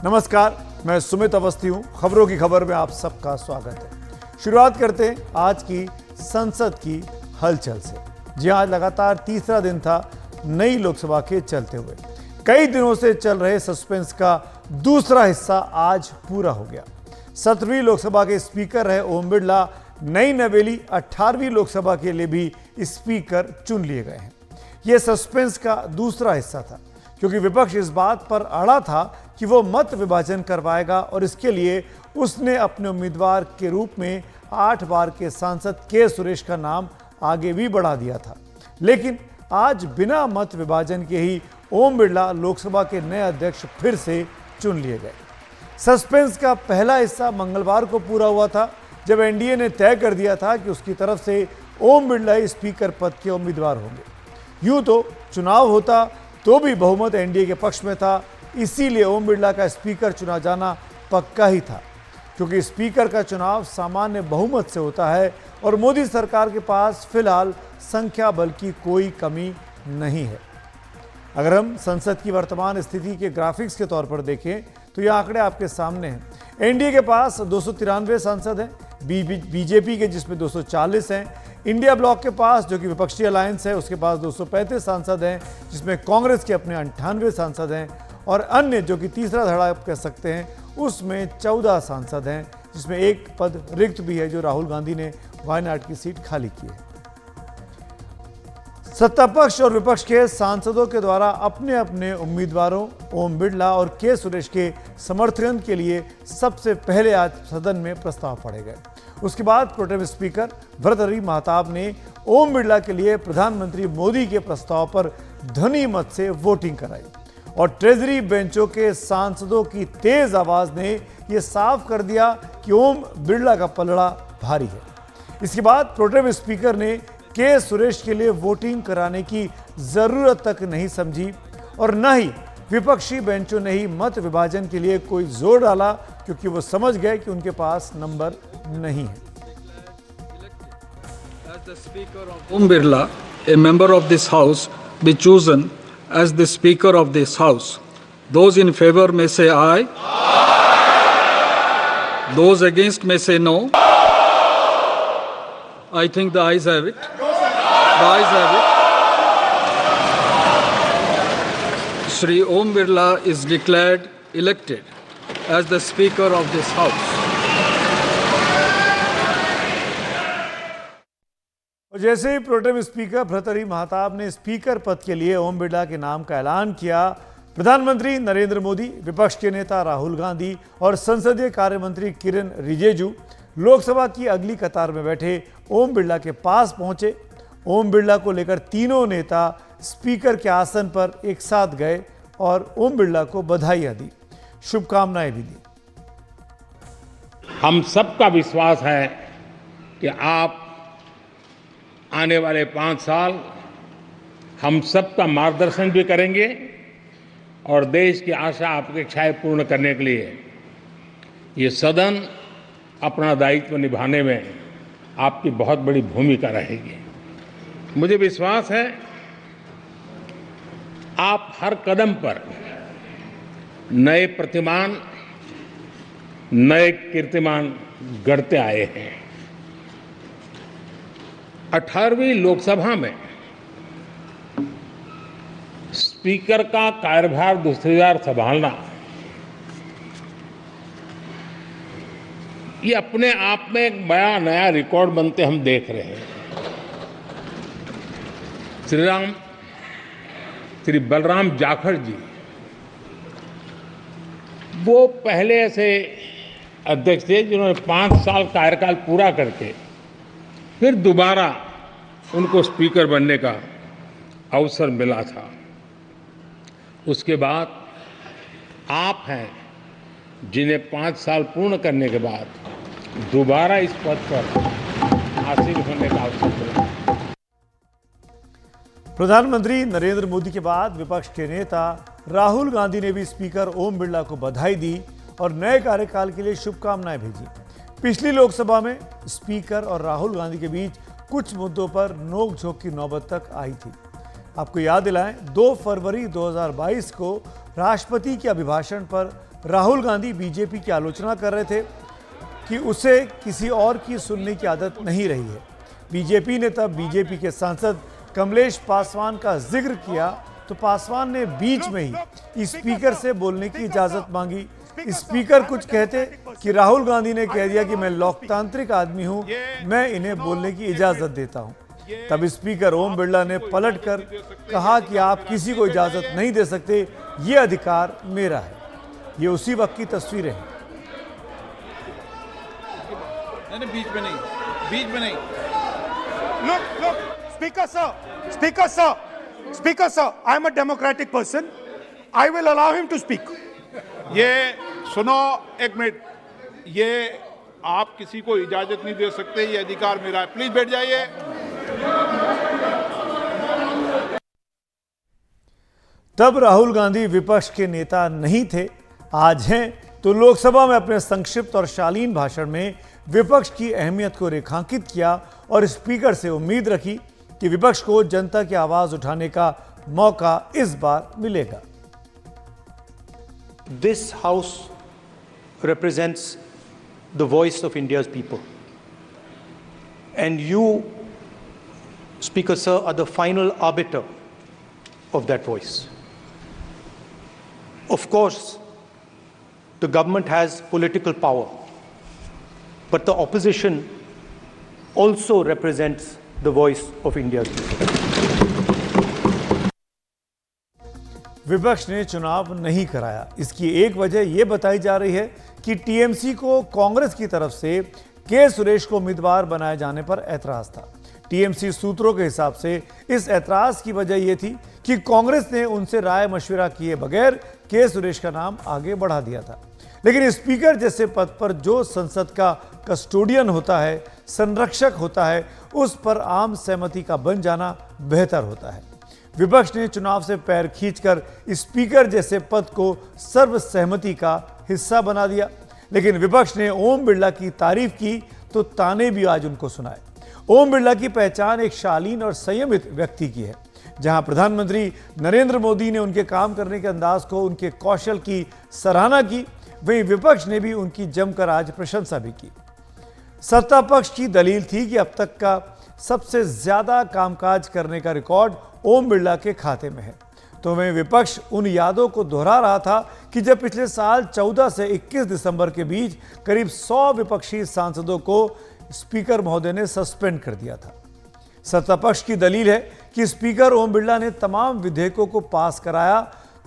नमस्कार, मैं सुमित अवस्थी हूं। खबरों की खबर में आप सबका स्वागत है। शुरुआत करते हैं आज की संसद की हलचल से। जी आज लगातार तीसरा दिन था नई लोकसभा के चलते हुए। कई दिनों से चल रहे सस्पेंस का दूसरा हिस्सा आज पूरा हो गया। 17वीं लोकसभा के स्पीकर रहे ओम बिरला नई नवेली 18वीं लोकसभा के लिए भी स्पीकर चुन लिए गए हैं। यह सस्पेंस का दूसरा हिस्सा था, क्योंकि विपक्ष इस बात पर अड़ा था कि वो मत विभाजन करवाएगा और इसके लिए उसने अपने उम्मीदवार के रूप में 8 बार के सांसद के सुरेश का नाम आगे भी बढ़ा दिया था। लेकिन आज बिना मत विभाजन के ही ओम बिरला लोकसभा के नए अध्यक्ष फिर से चुन लिए गए। सस्पेंस का पहला हिस्सा मंगलवार को पूरा हुआ था, जब एनडीए ने तय कर दिया था कि उसकी तरफ से ओम बिरला ही स्पीकर पद के उम्मीदवार होंगे। यूं तो चुनाव होता तो भी बहुमत एनडीए के पक्ष में था, इसीलिए ओम बिरला का स्पीकर चुना जाना पक्का ही था, क्योंकि स्पीकर का चुनाव सामान्य बहुमत से होता है और मोदी सरकार के पास फिलहाल संख्या बल की कोई कमी नहीं है। अगर हम संसद की वर्तमान स्थिति के ग्राफिक्स के तौर पर देखें तो यह आंकड़े आपके सामने हैं। एनडीए के पास 293 सांसद हैं, बीजेपी के जिसमें 240 हैं, इंडिया ब्लॉक के पास जो कि विपक्षी अलायंस है उसके पास 235 सांसद हैं, जिसमें कांग्रेस के अपने 98 सांसद हैं, और अन्य जो कि तीसरा धड़ा आप कह सकते हैं उसमें 14 सांसद हैं, जिसमें एक पद रिक्त भी है जो राहुल गांधी ने वायनाड की सीट खाली की है। सत्ता पक्ष और विपक्ष के सांसदों के द्वारा अपने अपने उम्मीदवारों ओम बिरला और के सुरेश के समर्थन के लिए सबसे पहले आज सदन में प्रस्ताव पढ़े गए। उसके बाद प्रोटेम स्पीकर भर्तृहरि महताब ने ओम बिरला के लिए प्रधानमंत्री मोदी के प्रस्ताव पर ध्वनि मत से वोटिंग कराई और ट्रेजरी बेंचों के सांसदों की तेज आवाज ने यह साफ कर दिया कि ओम बिरला का पलड़ा भारी है। इसके बाद प्रोटेम स्पीकर ने के सुरेश के लिए वोटिंग कराने की जरूरत तक नहीं समझी और न ही विपक्षी बेंचों ने ही मत विभाजन के लिए कोई जोर डाला, क्योंकि वो समझ गए कि उनके पास नंबर नहीं है। Om Birla, a member of this house, be chosen as the speaker of this house. Those in favor may say aye. Aye. Those against may say no. I think the ayes have it. The ayes have it. Shri Om Birla is declared elected as the speaker of this house. और जैसे ही pro tem speaker Bhartrihari Mahtab ने speaker पद के लिए ओम बिरला के नाम का ऐलान किया, प्रधानमंत्री नरेंद्र मोदी, विपक्ष के नेता राहुल गांधी और संसदीय कार्य मंत्री किरेन रिजिजू लोकसभा की अगली कतार में बैठे ओम बिरला के पास पहुंचे। ओम बिरला को लेकर तीनों नेता स्पीकर के आसन पर एक साथ गए और ओम बिरला को बधाइयां दी, शुभकामनाएं भी दी। हम सबका विश्वास है कि आप आने वाले 5 साल हम सबका मार्गदर्शन भी करेंगे और देश की आशा अपेक्षाएं पूर्ण करने के लिए ये सदन अपना दायित्व निभाने में आपकी बहुत बड़ी भूमिका रहेगी। मुझे विश्वास है आप हर कदम पर नए प्रतिमान, नए कीर्तिमान गढ़ते आए हैं। 18वीं लोकसभा में स्पीकर का कार्यभार दूसरी बार संभालना ये अपने आप में एक बड़ा नया रिकॉर्ड बनते हम देख रहे हैं। श्री बलराम जाखड़ जी वो पहले ऐसे अध्यक्ष थे जिन्होंने 5 साल कार्यकाल पूरा करके फिर दोबारा उनको स्पीकर बनने का अवसर मिला था। उसके बाद आप हैं जिन्हें 5 साल पूर्ण करने के बाद दोबारा इस पद पर हासिल होने का अवसर मिला। प्रधानमंत्री नरेंद्र मोदी के बाद विपक्ष के नेता राहुल गांधी ने भी स्पीकर ओम बिरला को बधाई दी और नए कार्यकाल के लिए शुभकामनाएं भेजी। पिछली लोकसभा में स्पीकर और राहुल गांधी के बीच कुछ मुद्दों पर नोकझोंक की नौबत तक आई थी। आपको याद दिलाएं, 2 फरवरी 2022 को राष्ट्रपति के अभिभाषण पर राहुल गांधी बीजेपी की आलोचना कर रहे थे कि उसे किसी और की सुनने की आदत नहीं रही है। बीजेपी ने तब बीजेपी के सांसद कमलेश पासवान का जिक्र किया तो पासवान ने बीच में ही स्पीकर से बोलने की इजाजत मांगी। स्पीकर कुछ कहते कि राहुल गांधी ने कह दिया कि मैं लोकतांत्रिक आदमी हूं, मैं इन्हें बोलने की इजाजत देता हूं। तब स्पीकर ओम बिरला ने पलटकर कहा कि आप किसी को इजाजत नहीं दे सकते, ये अधिकार मेरा है। ये उसी वक्त की तस्वीरें हैं। नहीं, बीच में नहीं। Look, Speaker sir, I am a democratic person. I will allow him to speak. ये सुनो, एक मिनट, ये आप किसी को इजाजत नहीं दे सकते, ये अधिकार मेरा है। प्लीज बैठ जाइए। तब राहुल गांधी विपक्ष के नेता नहीं थे, आज हैं। तो लोकसभा में अपने संक्षिप्त और शालीन भाषण में विपक्ष की अहमियत को रेखांकित किया और स्पीकर से उम्मीद रखी कि विपक्ष को जनता की आवाज उठाने का मौका इस बार मिलेगा। This house represents the voice of India's people. And you, Speaker sir, are the final arbiter of that voice. Of course, the government has political power, but the opposition also represents the voice of India's people. विपक्ष ने चुनाव नहीं कराया। इसकी एक वजह यह बताई जा रही है कि टीएमसी को कांग्रेस की तरफ से के सुरेश को उम्मीदवार बनाए जाने पर ऐतराज था। टीएमसी सूत्रों के हिसाब से इस ऐतराज की वजह यह थी कि कांग्रेस ने उनसे राय मशविरा किए बगैर के सुरेश का नाम आगे बढ़ा दिया था। लेकिन स्पीकर जैसे पद पर जो संसद का कस्टोडियन होता है, संरक्षक होता है, उस पर आम सहमति का बन जाना बेहतर होता है। विपक्ष ने चुनाव से पैर खींचकर स्पीकर जैसे पद को सर्वसहमति का हिस्सा बना दिया। लेकिन विपक्ष ने ओम बिरला की तारीफ की तो ताने भी आज उनको सुनाए। ओम बिरला की पहचान एक शालीन और संयमित व्यक्ति की है। जहां प्रधानमंत्री नरेंद्र मोदी ने उनके काम करने के अंदाज को, उनके कौशल की सराहना की, वहीं विपक्ष ने भी उनकी जमकर आज प्रशंसा भी की। सत्ता पक्ष की दलील थी कि अब तक का सबसे ज्यादा कामकाज करने का रिकॉर्ड ओम बिरला के खाते में है। तो वहीं विपक्ष उन यादों को दोहरा रहा था कि जब पिछले साल 14 से 21 दिसंबर के बीच करीब 100 विपक्षी सांसदों को स्पीकर महोदय ने सस्पेंड कर दिया था। सत्ता पक्ष की दलील है कि स्पीकर ओम बिरला ने तमाम विधेयकों को पास कराया,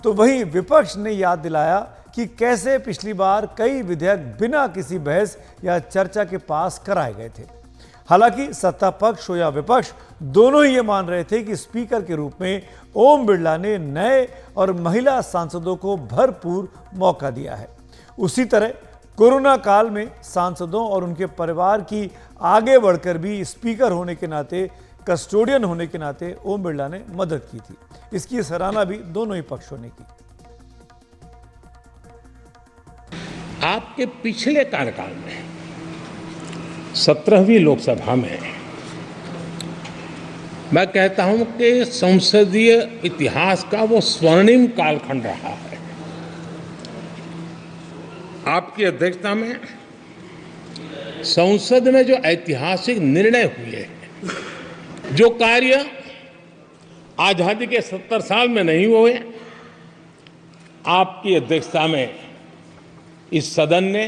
तो वहीं विपक्ष ने याद दिलाया कि कैसे पिछली बार कई विधेयक बिना किसी बहस या चर्चा के पास कराए गए थे। हालांकि सत्ता पक्ष हो या विपक्ष, दोनों ही ये मान रहे थे कि स्पीकर के रूप में ओम बिरला ने नए और महिला सांसदों को भरपूर मौका दिया है। उसी तरह कोरोना काल में सांसदों और उनके परिवार की आगे बढ़कर भी स्पीकर होने के नाते, कस्टोडियन होने के नाते ओम बिरला ने मदद की थी। इसकी सराहना भी दोनों ही पक्षों ने की। आपके पिछले कार्यकाल में 17वीं लोकसभा में मैं कहता हूं कि संसदीय इतिहास का वो स्वर्णिम कालखंड रहा है। आपकी अध्यक्षता में संसद में जो ऐतिहासिक निर्णय हुए, जो कार्य आजादी के 70 साल में नहीं हुए, आपकी अध्यक्षता में इस सदन ने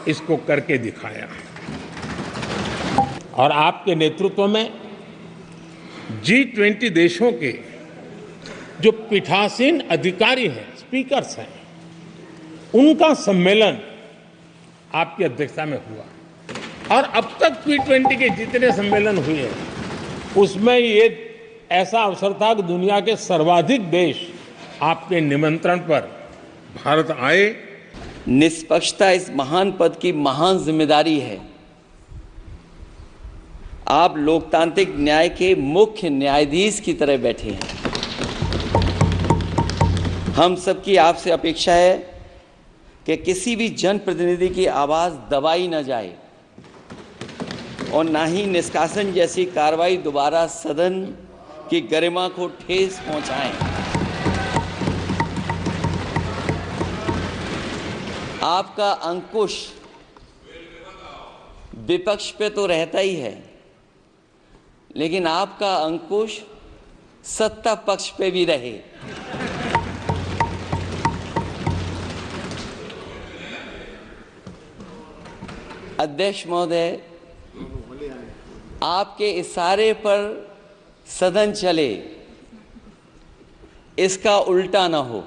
इसको करके दिखाया। और आपके नेतृत्व में G20 देशों के जो पीठासीन अधिकारी हैं, स्पीकर्स हैं, उनका सम्मेलन आपकी अध्यक्षता में हुआ। और अब तक G20 के जितने सम्मेलन हुए उसमें ये ऐसा अवसर था कि दुनिया के सर्वाधिक देश आपके निमंत्रण पर भारत आए। निष्पक्षता इस महान पद की महान जिम्मेदारी है। आप लोकतांत्रिक न्याय के मुख्य न्यायाधीश की तरह बैठे हैं। हम सबकी आपसे अपेक्षा है कि किसी भी जनप्रतिनिधि की आवाज़ दबाई न जाए और ना ही निष्कासन जैसी कार्रवाई दोबारा सदन की गरिमा को ठेस पहुंचाएं। आपका अंकुश विपक्ष पे तो रहता ही है, लेकिन आपका अंकुश सत्ता पक्ष पे भी रहे। अध्यक्ष महोदय, आपके इशारे पर सदन चले, इसका उल्टा न हो।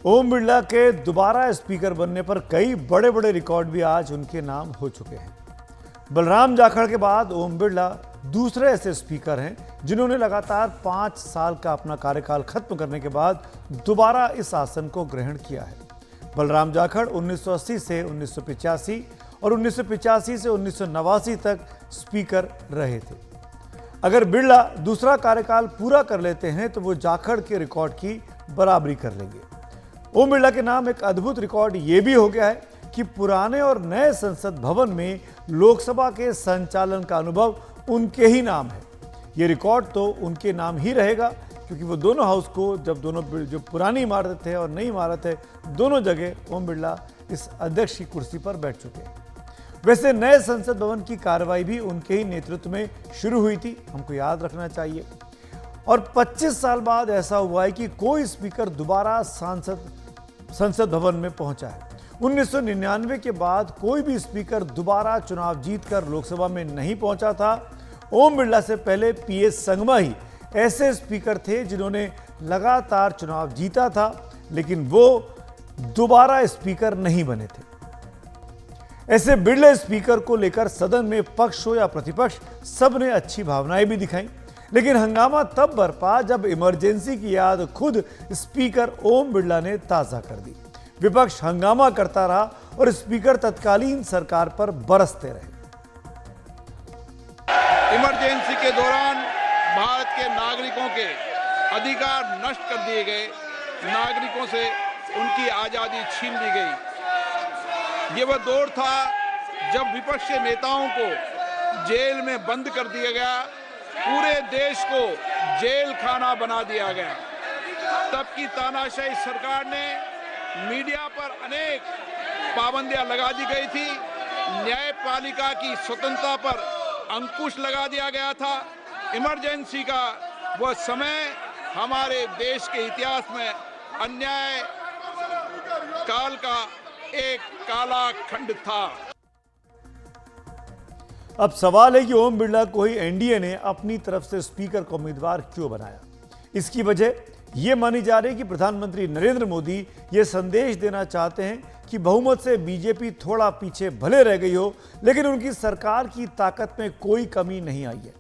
ओम बिरला के दोबारा स्पीकर बनने पर कई बड़े बड़े रिकॉर्ड भी आज उनके नाम हो चुके हैं। बलराम जाखड़ के बाद ओम बिरला दूसरे ऐसे स्पीकर हैं जिन्होंने लगातार 5 साल का अपना कार्यकाल खत्म करने के बाद दोबारा इस आसन को ग्रहण किया है। बलराम जाखड़ 1980 से 1985 और 1985 से 1989 तक स्पीकर रहे थे। अगर बिरला दूसरा कार्यकाल पूरा कर लेते हैं तो वो जाखड़ के रिकॉर्ड की बराबरी कर लेंगे। ओम बिरला के नाम एक अद्भुत रिकॉर्ड ये भी हो गया है कि पुराने और नए संसद भवन में लोकसभा के संचालन का अनुभव उनके ही नाम है। ये रिकॉर्ड तो उनके नाम ही रहेगा, क्योंकि वो दोनों हाउस को जब दोनों जो पुरानी इमारत है और नई इमारत है, दोनों जगह ओम बिरला इस अध्यक्ष की कुर्सी पर बैठ चुके हैं। वैसे नए संसद भवन की कार्रवाई भी उनके ही नेतृत्व में शुरू हुई थी, हमको याद रखना चाहिए। और 25 साल बाद ऐसा हुआ है कि कोई स्पीकर दोबारा संसद भवन में पहुंचा है। 1999 के बाद कोई भी स्पीकर दोबारा चुनाव जीतकर लोकसभा में नहीं पहुंचा था। ओम बिरला से पहले पीएस संगमा ही ऐसे स्पीकर थे जिन्होंने लगातार चुनाव जीता था, लेकिन वो दोबारा स्पीकर नहीं बने थे। ऐसे बिरले स्पीकर को लेकर सदन में पक्ष हो या प्रतिपक्ष, सबने अच्छी भावनाएं भी दिखाई, लेकिन हंगामा तब बरपा जब इमरजेंसी की याद खुद स्पीकर ओम बिरला ने ताजा कर दी। विपक्ष हंगामा करता रहा और स्पीकर तत्कालीन सरकार पर बरसते रहे। इमरजेंसी के दौरान भारत के नागरिकों के अधिकार नष्ट कर दिए गए, नागरिकों से उनकी आजादी छीन ली गई। ये वह दौर था जब विपक्ष के नेताओं को जेल में बंद कर दिया गया, पूरे देश को जेल खाना बना दिया गया। तब की तानाशाही सरकार ने मीडिया पर अनेक पाबंदियां लगा दी गई थी, न्यायपालिका की स्वतंत्रता पर अंकुश लगा दिया गया था। इमरजेंसी का वह समय हमारे देश के इतिहास में अन्याय काल का एक काला खंड था। अब सवाल है कि ओम बिरला को ही एनडीए ने अपनी तरफ से स्पीकर का उम्मीदवार क्यों बनाया। इसकी वजह यह मानी जा रही है कि प्रधानमंत्री नरेंद्र मोदी यह संदेश देना चाहते हैं कि बहुमत से बीजेपी थोड़ा पीछे भले रह गई हो, लेकिन उनकी सरकार की ताकत में कोई कमी नहीं आई है।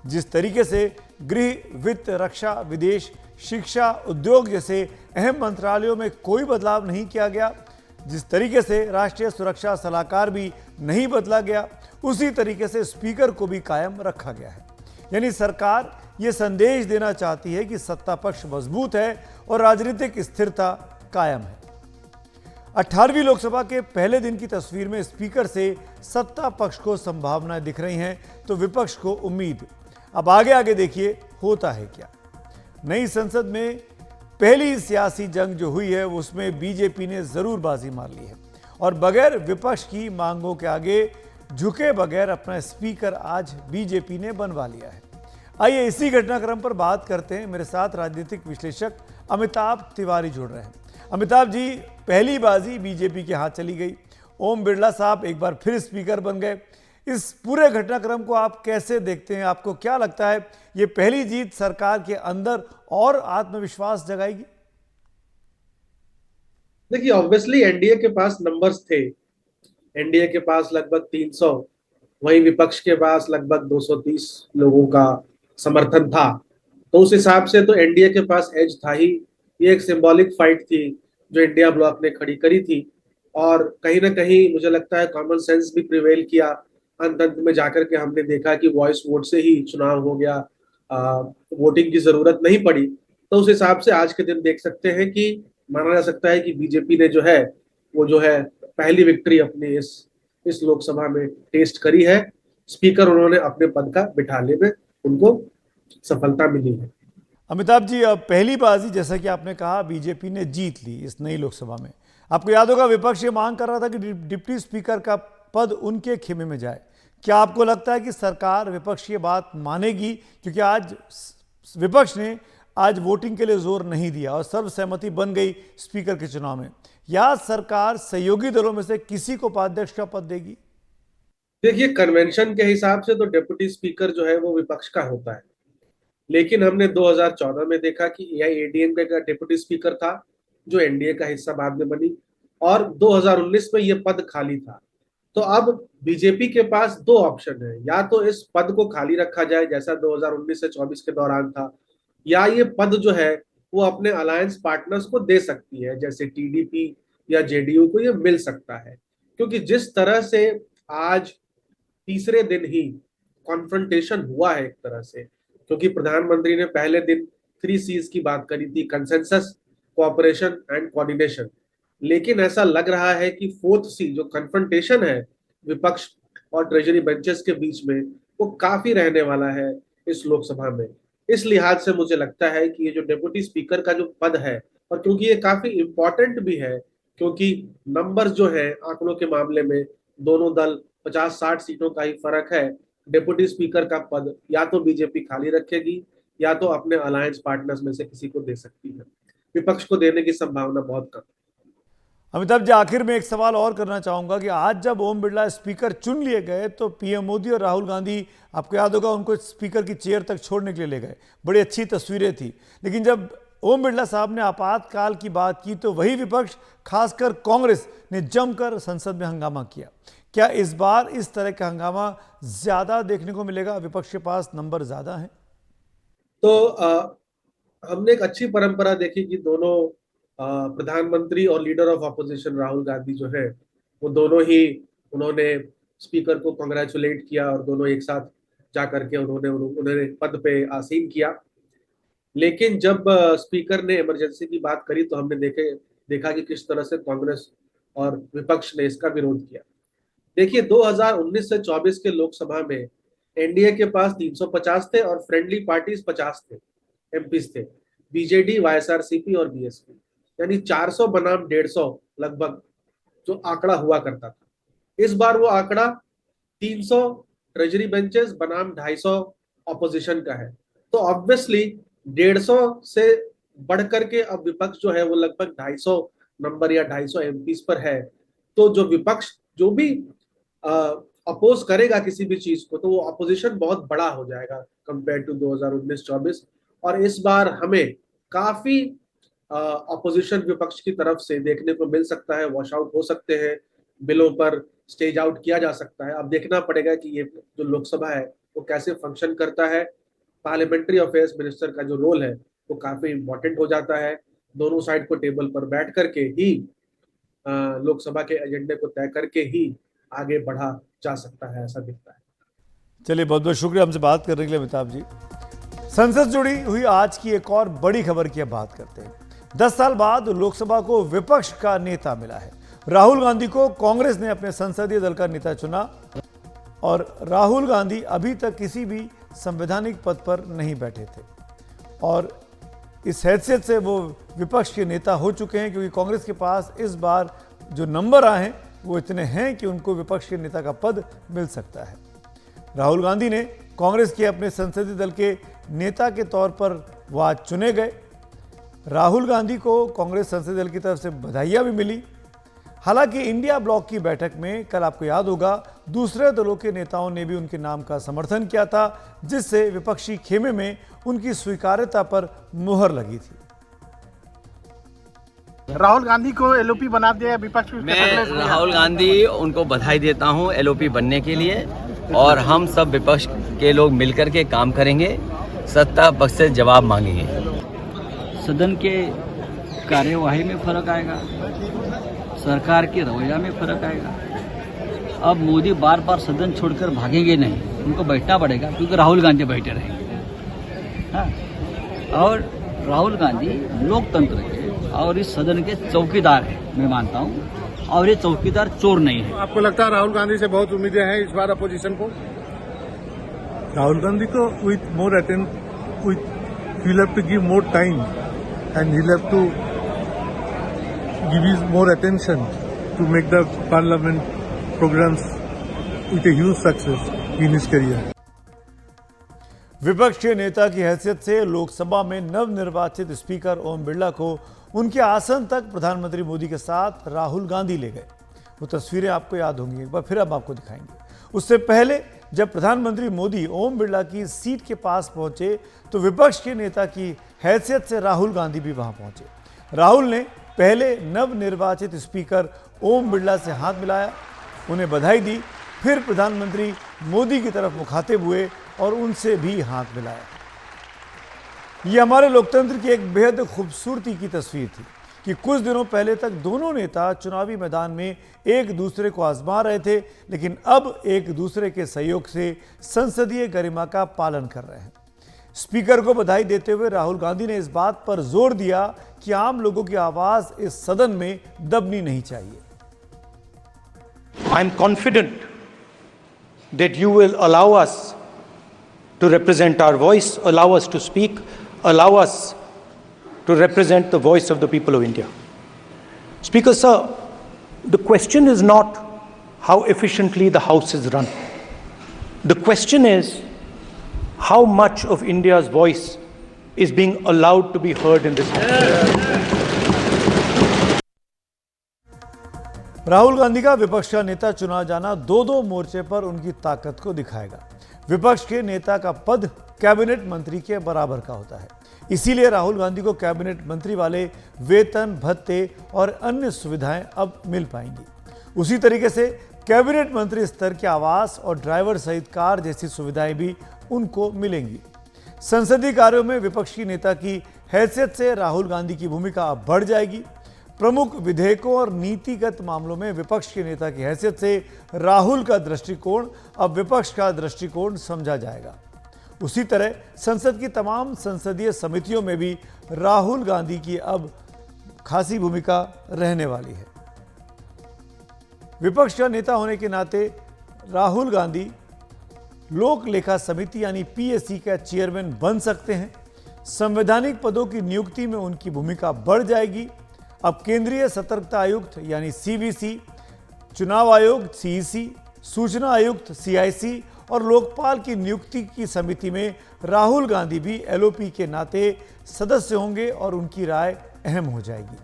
जिस तरीके से गृह, वित्त, रक्षा, विदेश, शिक्षा, उद्योग जैसे अहम मंत्रालयों में कोई बदलाव नहीं किया गया, जिस तरीके से राष्ट्रीय सुरक्षा सलाहकार भी नहीं बदला गया, उसी तरीके से स्पीकर को भी कायम रखा गया है। यानी सरकार ये संदेश देना चाहती है कि सत्ता पक्ष मजबूत है और राजनीतिक स्थिरता कायम है। 18वीं लोकसभा के पहले दिन की तस्वीर में स्पीकर से सत्ता पक्ष को संभावनाएं दिख रही हैं, तो विपक्ष को उम्मीद। अब आगे आगे देखिए होता है क्या। नई संसद में पहली सियासी जंग जो हुई है उसमें बीजेपी ने जरूर बाजी मार ली है और बगैर विपक्ष की मांगों के आगे झुके बगैर अपना स्पीकर आज बीजेपी ने बनवा लिया है। आइए इसी घटनाक्रम पर बात करते हैं। मेरे साथ राजनीतिक विश्लेषक अमिताभ तिवारी जुड़ रहे हैं। अमिताभ जी, पहली बाजी बीजेपी के हाथ चली गई, ओम बिरला साहब एक बार फिर स्पीकर बन गए। इस पूरे घटनाक्रम को आप कैसे देखते हैं? आपको क्या लगता है ये पहली जीत सरकार के अंदर और आत्मविश्वास जगाएगी? देखिए, ऑब्वियसली एनडीए के पास नंबर्स थे। एनडीए के पास लगभग 300, वहीं विपक्ष के पास लगभग 230 लोगों का समर्थन था, तो उस हिसाब से तो एनडीए के पास एज था ही। ये एक सिंबॉलिक फाइट थी जो इंडिया ब्लॉक ने खड़ी करी थी और कहीं ना कहीं मुझे लगता है कॉमन सेंस भी प्रिवेल किया। अंत में जाकर के हमने देखा कि वॉइस वोट से ही चुनाव हो गया, वोटिंग की जरूरत नहीं पड़ी। तो उस हिसाब से आज के दिन देख सकते हैं कि माना जा सकता है कि बीजेपी ने जो है पहली विक्ट्री अपनी इस लोकसभा में टेस्ट करी है। स्पीकर उन्होंने अपने पद का बिठाने में उनको सफलता मिली है। अमिताभ जी, अब पहली बाजी जैसा कि आपने कहा बीजेपी ने जीत ली इस नई लोकसभा में। आपको याद होगा विपक्ष ये मांग कर रहा था कि डिप्टी स्पीकर का पद उनके खेमे में जाए। क्या आपको लगता है कि सरकार विपक्ष की बात मानेगी? क्योंकि आज विपक्ष ने आज वोटिंग के लिए जोर नहीं दिया और सर्वसहमति बन गई स्पीकर के चुनाव में। या सरकार सहयोगी दलों में से किसी को उपाध्यक्ष का पद देगी? देखिए, कन्वेंशन के हिसाब से तो डिप्टी स्पीकर जो है वो विपक्ष का होता है, लेकिन हमने 2014 में देखा कि एआईएडीएमके का डिप्टी स्पीकर था जो एनडीए का हिस्सा बाद में बनी, और 2019 में ये पद खाली था। तो अब बीजेपी के पास दो ऑप्शन है, या तो इस पद को खाली रखा जाए जैसा 2019 से 24 के दौरान था, या ये पद जो है वो अपने अलायंस पार्टनर्स को दे सकती है, जैसे टीडीपी या जेडीयू को ये मिल सकता है। क्योंकि जिस तरह से आज तीसरे दिन ही कॉन्फ्रंटेशन हुआ है एक तरह से, क्योंकि प्रधानमंत्री ने पहले दिन 3 C's की बात करी थी, कंसेंसस, कोऑपरेशन एंड कोऑर्डिनेशन, लेकिन ऐसा लग रहा है कि 4th C जो कन्फ्रंटेशन है विपक्ष और ट्रेजरी बेंचेस के बीच में, वो काफी रहने वाला है इस लोकसभा में। इस लिहाज से मुझे लगता है कि ये जो डिप्टी स्पीकर का जो पद है, और क्योंकि ये काफी इंपॉर्टेंट भी है, क्योंकि नंबर जो है आंकड़ों के मामले में दोनों दल 50-60 सीटों का ही फर्क है, डिप्टी स्पीकर का पद या तो बीजेपी खाली रखेगी या तो अपने अलायंस पार्टनर्स में से किसी को दे सकती है। विपक्ष को देने की संभावना बहुत कम। अमिताभ जी, आखिर में एक सवाल और करना चाहूंगा कि आज जब ओम बिरला स्पीकर चुन लिए गए तो पीएम मोदी और राहुल गांधी, आपको याद होगा, उनको स्पीकर की चेयर तक छोड़ने के लिए ले गए। बड़ी अच्छी तस्वीरें थी। लेकिन जब ओम बिरला साहब ने आपातकाल की बात की तो वही विपक्ष, खासकर कांग्रेस ने जमकर संसद में हंगामा किया। क्या इस बार इस तरह का हंगामा ज्यादा देखने को मिलेगा? विपक्ष के पास नंबर ज्यादा है। तो हमने एक अच्छी परंपरा देखी कि दोनों प्रधानमंत्री और leader of opposition Rahul Gandhi जो है वो दोनों ही, उन्होंने स्पीकर को कांग्रेचुलेट किया और दोनों एक साथ जाकर के उन्होंने पद पे आसीन किया। लेकिन जब स्पीकर ने इमरजेंसी की बात करी तो हमने देखा कि किस तरह से कांग्रेस और विपक्ष ने इसका विरोध किया। देखिए, 2019 से 24 के लोकसभा में एनडीए के पास 350 थे और फ्रेंडली पार्टीज 50 थे, एमपीज थे, बीजेडी, वाईएसआरसीपी और बीएसपी, यानी 400 बनाम 150 लगभग जो आंकड़ा हुआ करता था। इस बार वो आंकड़ा 300 ट्रेजरी बेंचेस बनाम 250 ऑपोजिशन का है। तो ऑब्वियसली 150 से बढ़कर के अब विपक्ष जो है वो लगभग 250 नंबर या 250 एमपीज पर है। तो जो विपक्ष जो भी अपोज करेगा किसी भी चीज को, तो वो अपोजिशन बहुत बड़ा हो जाएगा कंपेयर टू 2019-24। और इस बार हमें काफी अपोजिशन विपक्ष की तरफ से देखने को मिल सकता है। वॉश आउट हो सकते हैं, बिलों पर स्टेज आउट किया जा सकता है। अब देखना पड़ेगा कि ये जो लोकसभा है वो कैसे फंक्शन करता है। पार्लियामेंट्री अफेयर्स मिनिस्टर का जो रोल है वो काफी इंपॉर्टेंट हो जाता है। दोनों साइड को टेबल पर बैठ करके ही लोकसभा के एजेंडे को तय करके ही आगे बढ़ा जा सकता है, ऐसा दिखता है। चलिए, बहुत बहुत शुक्रिया हमसे बात करने के लिए अमिताभ जी। संसद जुड़ी हुई आज की एक और बड़ी खबर की अब बात करते हैं। 10 साल बाद लोकसभा को विपक्ष का नेता मिला है। राहुल गांधी को कांग्रेस ने अपने संसदीय दल का नेता चुना और राहुल गांधी अभी तक किसी भी संवैधानिक पद पर नहीं बैठे थे और इस हैसियत से वो विपक्ष के नेता हो चुके हैं, क्योंकि कांग्रेस के पास इस बार जो नंबर आए हैं वो इतने हैं कि उनको विपक्ष के नेता का पद मिल सकता है। राहुल गांधी ने कांग्रेस के अपने संसदीय दल के नेता के तौर पर वो आज चुने गए। राहुल गांधी को कांग्रेस संसदीय दल की तरफ से बधाइयां भी मिली। हालांकि इंडिया ब्लॉक की बैठक में कल आपको याद होगा दूसरे दलों के नेताओं ने भी उनके नाम का समर्थन किया था, जिससे विपक्षी खेमे में उनकी स्वीकार्यता पर मुहर लगी थी। राहुल गांधी को एलओपी बना दिया विपक्ष। मैं राहुल गांधी उनको बधाई देता हूं एलओपी बनने के लिए, और हम सब विपक्ष के लोग मिलकर के काम करेंगे, सत्ता पक्ष से जवाब मांगेंगे। सदन के कार्यवाही में फर्क आएगा, सरकार के रवैया में फर्क आएगा। अब मोदी बार बार सदन छोड़कर भागेंगे नहीं, उनको बैठना पड़ेगा, क्योंकि राहुल गांधी बैठे रहेंगे। हाँ, और राहुल गांधी लोकतंत्र के और इस सदन के चौकीदार हैं, मैं मानता हूं, और ये चौकीदार चोर नहीं है। आपको लगता है राहुल गांधी से बहुत उम्मीदें हैं इस बार अपोजिशन को? Rahul Gandhi ko with he'll have to give more time and he'll have to give his more attention to make the parliament programs with a huge success in his career. विपक्ष के नेता की हैसियत से लोकसभा में नवनिर्वाचित speaker Om Birla को उनके आसन तक प्रधानमंत्री मोदी के साथ राहुल गांधी ले गए। वो तस्वीरें आपको याद होंगी, एक बार फिर अब आपको दिखाएंगे। उससे पहले जब प्रधानमंत्री मोदी ओम बिरला की सीट के पास पहुंचे तो विपक्ष के नेता की हैसियत से राहुल गांधी भी वहां पहुंचे। राहुल ने पहले नवनिर्वाचित स्पीकर ओम बिरला से हाथ मिलाया, उन्हें बधाई दी, फिर प्रधानमंत्री मोदी की तरफ मुखातिब हुए और उनसे भी हाथ मिलाया। ये हमारे लोकतंत्र की एक बेहद खूबसूरती की तस्वीर थी कि कुछ दिनों पहले तक दोनों नेता चुनावी मैदान में एक दूसरे को आजमा रहे थे, लेकिन अब एक दूसरे के सहयोग से संसदीय गरिमा का पालन कर रहे हैं। स्पीकर को बधाई देते हुए राहुल गांधी ने इस बात पर जोर दिया कि आम लोगों की आवाज इस सदन में दबनी नहीं चाहिए। I am confident that you will allow us to represent our voice, allow us to speak, allow us to represent the voice of the people of India. Speaker, sir, the question is not how efficiently the House is run. The question is how much of India's voice is being allowed to be heard in this House. Rahul Gandhi का विपक्ष का नेता चुना जाना दो मोर्चे पर उनकी ताकत को दिखाएगा। विपक्ष के नेता का पद कैबिनेट मंत्री के बराबर का होता है, इसीलिए राहुल गांधी को कैबिनेट मंत्री वाले वेतन, भत्ते और अन्य सुविधाएं अब मिल पाएंगी। उसी तरीके से कैबिनेट मंत्री स्तर के आवास और ड्राइवर सहित कार जैसी सुविधाएं भी उनको मिलेंगी। संसदीय कार्यों में विपक्ष की नेता की हैसियत से राहुल गांधी की भूमिका अब बढ़ जाएगी। प्रमुख विधेयकों और नीतिगत मामलों में विपक्ष के नेता की हैसियत से राहुल का दृष्टिकोण अब विपक्ष का दृष्टिकोण समझा जाएगा। उसी तरह संसद की तमाम संसदीय समितियों में भी राहुल गांधी की अब खासी भूमिका रहने वाली है। विपक्ष का नेता होने के नाते राहुल गांधी लोक लेखा समिति यानी पीएससी का चेयरमैन बन सकते हैं। संवैधानिक पदों की नियुक्ति में उनकी भूमिका बढ़ जाएगी। अब केंद्रीय सतर्कता आयुक्त यानी सीवीसी, चुनाव आयोग सीईसी, सूचना आयुक्त सीआईसी और लोकपाल की नियुक्ति की समिति में राहुल गांधी भी एलओपी के नाते सदस्य होंगे और उनकी राय अहम हो जाएगी।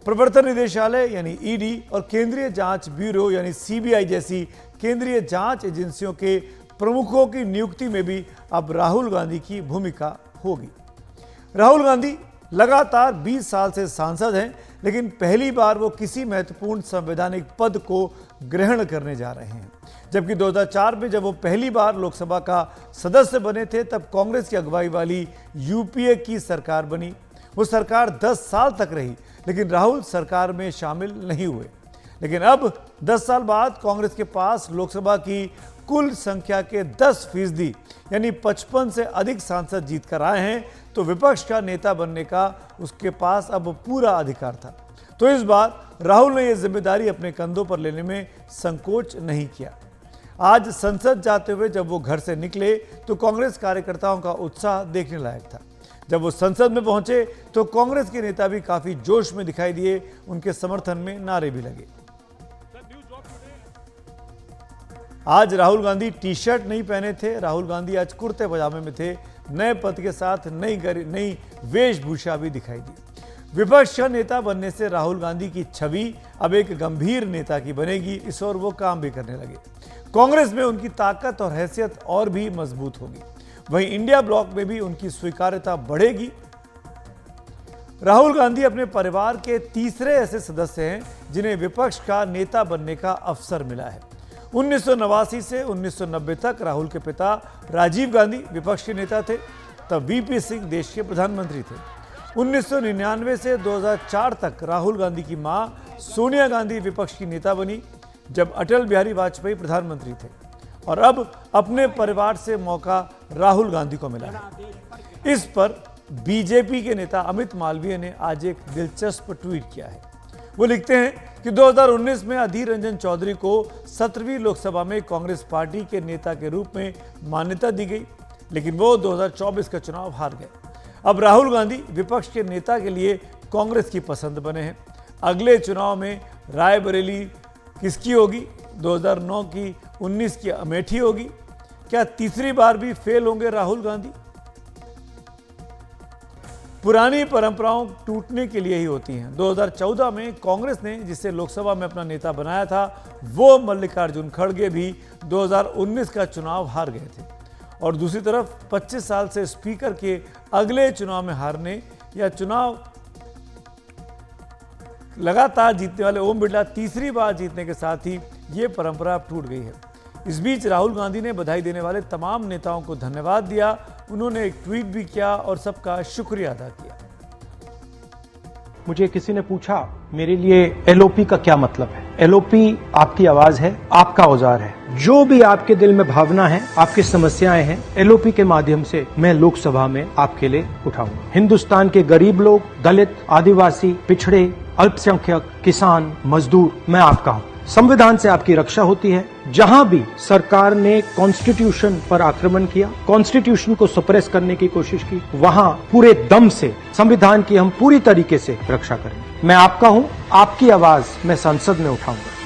प्रवर्तन निदेशालय यानी ईडी और केंद्रीय जांच ब्यूरो यानी सीबीआई जैसी केंद्रीय जांच एजेंसियों के प्रमुखों की नियुक्ति में भी अब राहुल गांधी की भूमिका होगी। राहुल गांधी लगातार 20 साल से सांसद हैं, लेकिन पहली बार वो किसी महत्वपूर्ण संवैधानिक पद को ग्रहण करने जा रहे हैं। जबकि 2004 में जब वो पहली बार लोकसभा का सदस्य बने थे, तब कांग्रेस की अगुवाई वाली यूपीए की सरकार बनी। वो सरकार 10 साल तक रही, लेकिन राहुल सरकार में शामिल नहीं हुए। लेकिन अब 10 साल बाद कांग्रेस के पास लोकसभा की कुल संख्या के 10% यानी 55 से अधिक सांसद जीत कर आए हैं, तो विपक्ष का नेता बनने का उसके पास अब पूरा अधिकार था। तो इस बार राहुल ने यह जिम्मेदारी अपने कंधों पर लेने में संकोच नहीं किया। आज संसद जाते हुए जब वो घर से निकले तो कांग्रेस कार्यकर्ताओं का उत्साह देखने लायक था। जब वो संसद में पहुंचे तो कांग्रेस के नेता भी काफी जोश में दिखाई दिए, उनके समर्थन में नारे भी लगे। आज राहुल गांधी टी शर्ट नहीं पहने थे, राहुल गांधी आज कुर्ते पजामे में थे। नए पद के साथ नई वेशभूषा भी दिखाई दी। विपक्ष का नेता बनने से राहुल गांधी की छवि अब एक गंभीर नेता की बनेगी, इस ओर वो काम भी करने लगे। कांग्रेस में उनकी ताकत और हैसियत और भी मजबूत होगी। वहीं इंडिया ब्लॉक में भी उनकी स्वीकार्यता बढ़ेगी। राहुल गांधी अपने परिवार के तीसरे ऐसे सदस्य हैं जिन्हें विपक्ष का नेता बनने का अवसर मिला है। 1989 से 1990 तक राहुल के पिता राजीव गांधी विपक्ष के नेता थे, तब वीपी सिंह देश के प्रधानमंत्री थे। 1999 से 2004 तक राहुल गांधी की मां सोनिया गांधी विपक्ष की नेता बनी, जब अटल बिहारी वाजपेयी प्रधानमंत्री थे। और अब अपने परिवार से मौका राहुल गांधी को मिला है। इस पर बीजेपी के नेता अमित मालवीय ने आज एक दिलचस्प ट्वीट किया है। वो लिखते हैं, कि 2019 में अधीर रंजन चौधरी को 17वीं लोकसभा में कांग्रेस पार्टी के नेता के रूप में मान्यता दी गई, लेकिन वो 2024 का चुनाव हार गए। अब राहुल गांधी विपक्ष के नेता के लिए कांग्रेस की पसंद बने हैं। अगले चुनाव में रायबरेली किसकी होगी? 2009 की 19 की अमेठी होगी? क्या तीसरी बार भी फेल होंगे राहुल गांधी? पुरानी परंपराओं टूटने के लिए ही होती हैं। 2014 में कांग्रेस ने जिसे लोकसभा में अपना नेता बनाया था, वो मल्लिकार्जुन खड़गे भी 2019 का चुनाव हार गए थे। और दूसरी तरफ 25 साल से स्पीकर के अगले चुनाव में हारने या चुनाव लगातार जीतने वाले ओम बिरला तीसरी बार जीतने के साथ ही ये परंपरा अब टूट गई है। इस बीच राहुल गांधी ने बधाई देने वाले तमाम नेताओं को धन्यवाद दिया। उन्होंने एक ट्वीट भी किया और सबका शुक्रिया अदा किया। मुझे किसी ने पूछा मेरे लिए एलओपी का क्या मतलब है। एलओपी आपकी आवाज है, आपका औजार है। जो भी आपके दिल में भावना है, आपकी समस्याएं हैं, एलओपी के माध्यम से मैं लोकसभा में आपके लिए उठाऊंगा। हिंदुस्तान के गरीब लोग, दलित, आदिवासी, पिछड़े, अल्पसंख्यक, किसान, मजदूर, मैं आपका हूं। संविधान से आपकी रक्षा होती है। जहां भी सरकार ने कॉन्स्टिट्यूशन पर आक्रमण किया, कॉन्स्टिट्यूशन को सप्रेस करने की कोशिश की, वहां पूरे दम से संविधान की हम पूरी तरीके से रक्षा करेंगे। मैं आपका हूं, आपकी आवाज मैं संसद में उठाऊंगा।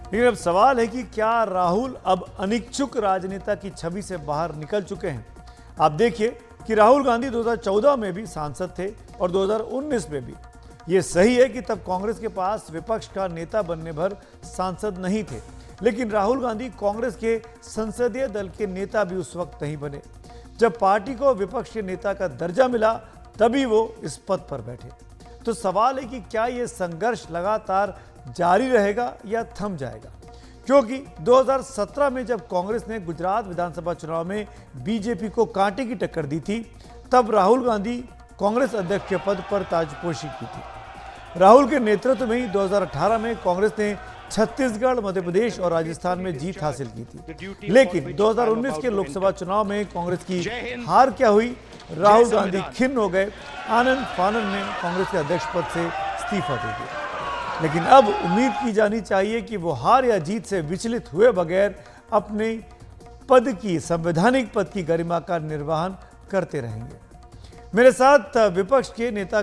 लेकिन अब सवाल है कि क्या राहुल अब अनिच्छुक राजनेता की छवि से बाहर निकल चुके हैं? आप देखिए कि राहुल गांधी 2014 में भी सांसद थे और 2019 में भी। ये सही है कि तब कांग्रेस के पास विपक्ष का नेता बनने भर सांसद नहीं थे, लेकिन राहुल गांधी कांग्रेस के संसदीय दल के नेता भी उस वक्त नहीं बने। जब पार्टी को विपक्ष के नेता का दर्जा मिला, तभी वो इस पद पर बैठे। तो सवाल है कि क्या ये संघर्ष लगातार जारी रहेगा या थम जाएगा? क्योंकि 2017 में जब कांग्रेस ने गुजरात विधानसभा चुनाव में बीजेपी को कांटे की टक्कर दी थी, तब राहुल गांधी कांग्रेस अध्यक्ष के पद पर ताजपोशी की थी। राहुल के नेतृत्व में ही 2018 में कांग्रेस ने छत्तीसगढ़, मध्य प्रदेश और राजस्थान में जीत हासिल की थी। लेकिन 2019 के लोकसभा चुनाव में कांग्रेस की हार क्या हुई? राहुल गांधी खिन्न हो गए। आनंद फानन ने कांग्रेस के अध्यक्ष पद से इस्तीफा दे दिया। लेकिन अब उम्मीद की जानी चाहिए कि वो हार या जीत से विचलित हुए बगैर अपने पद की, संवैधानिक पद की गरिमा का निर्वहन करते रहेंगे। मेरे साथ विपक्ष के नेता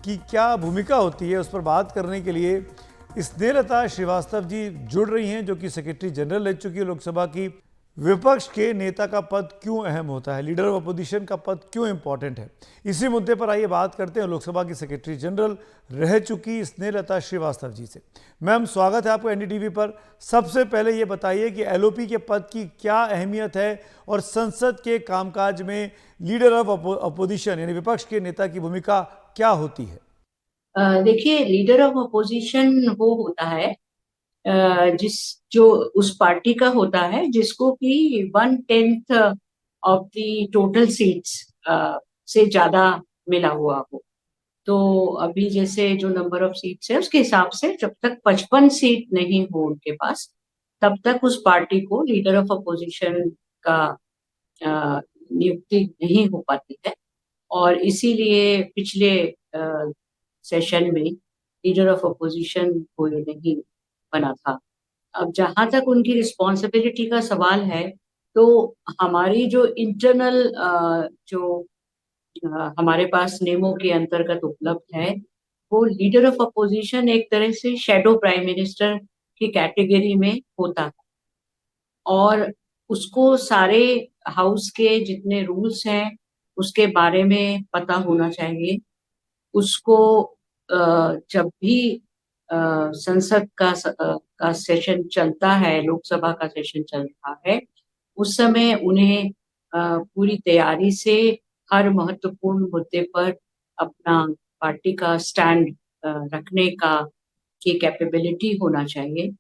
की क्या भूमिका होती है, उस पर बात करने के लिए स्नेहलता श्रीवास्तव जी जुड़ रही हैं, जो कि सेक्रेटरी जनरल रह चुकी है लोकसभा की। विपक्ष के नेता का पद क्यों अहम होता है, लीडर ऑफ अपोजिशन का पद क्यों इंपॉर्टेंट है, इसी मुद्दे पर आइए बात करते हैं लोकसभा की सेक्रेटरी जनरल रह चुकी स्नेहलता श्रीवास्तव जी से। मैम, स्वागत है आपको एनडीटीवी पर। सबसे पहले ये बताइए कि एलओपी के पद की क्या अहमियत है और संसद के कामकाज में लीडर ऑफ अपोजिशन यानी विपक्ष के नेता की भूमिका क्या होती है? देखिए, लीडर ऑफ अपोजिशन वो होता है जो उस पार्टी का होता है जिसको कि 1/10 ऑफ द टोटल सीट्स से ज्यादा मिला हुआ हो। तो अभी जैसे जो नंबर ऑफ सीट्स है उसके हिसाब से जब तक 55 सीट नहीं हो उनके पास, तब तक उस पार्टी को लीडर ऑफ अपोजिशन का नियुक्ति नहीं हो पाती है। और इसीलिए पिछले सेशन में लीडर ऑफ अपोजिशन को ये नहीं बना था। अब जहां तक उनकी रिस्पॉन्सिबिलिटी का सवाल है, तो हमारी जो इंटरनल हमारे पास नियमों के अंतर्गत उपलब्ध है, वो लीडर ऑफ अपोजिशन एक तरह से शैडो प्राइम मिनिस्टर की कैटेगरी में होता है और उसको सारे हाउस के जितने रूल्स हैं उसके बारे में पता होना चाहिए। उसको जब भी संसद का सेशन चलता है, लोकसभा का सेशन चल रहा है, उस समय उन्हें पूरी तैयारी से हर महत्वपूर्ण मुद्दे पर अपना पार्टी का स्टैंड रखने की कैपेबिलिटी होना चाहिए।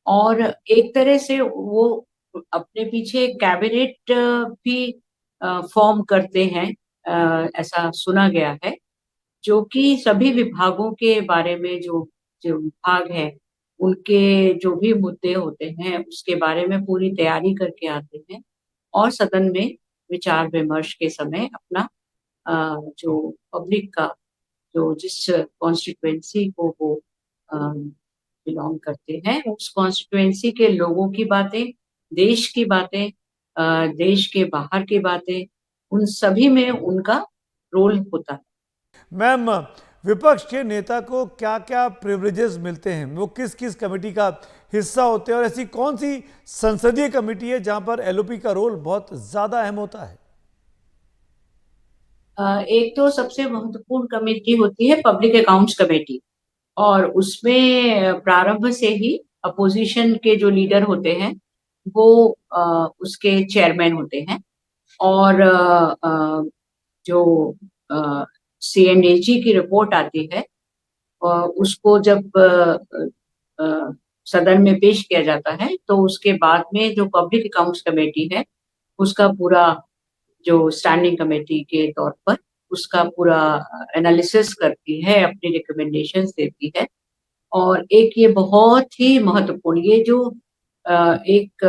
और एक तरह से वो अपने पीछे कैबिनेट भी फॉर्म करते हैं, ऐसा सुना गया है, जो कि सभी विभागों के बारे में जो विभाग है उनके जो भी मुद्दे होते हैं उसके बारे में पूरी तैयारी करके आते हैं और सदन में विचार विमर्श के समय अपना जो पब्लिक का जो जिस कॉन्स्टिट्युएंसी को वो बिलोंग करते हैं, उस कॉन्स्टिट्युएंसी के लोगों की बातें, देश की बातें, देश के बाहर की बातें, उन सभी में उनका रोल होता है। मैम, विपक्ष के नेता को क्या क्या प्रिविलेजेस मिलते हैं, वो किस किस कमेटी का हिस्सा होते हैं, और ऐसी कौन सी संसदीय कमेटी है जहां पर एलओपी का रोल बहुत ज्यादा अहम होता है? एक तो सबसे महत्वपूर्ण कमेटी होती है पब्लिक अकाउंट्स कमेटी, और उसमें प्रारंभ से ही अपोजिशन के जो लीडर होते हैं वो उसके चेयरमैन होते हैं, और जो CNAG की रिपोर्ट आती है उसको जब सदन में पेश किया जाता है तो उसके बाद में जो पब्लिक अकाउंट्स कमेटी है उसका पूरा, जो स्टैंडिंग कमेटी के तौर पर उसका पूरा एनालिसिस करती है, अपनी रिकमेंडेशंस देती है। और एक ये बहुत ही महत्वपूर्ण, ये जो एक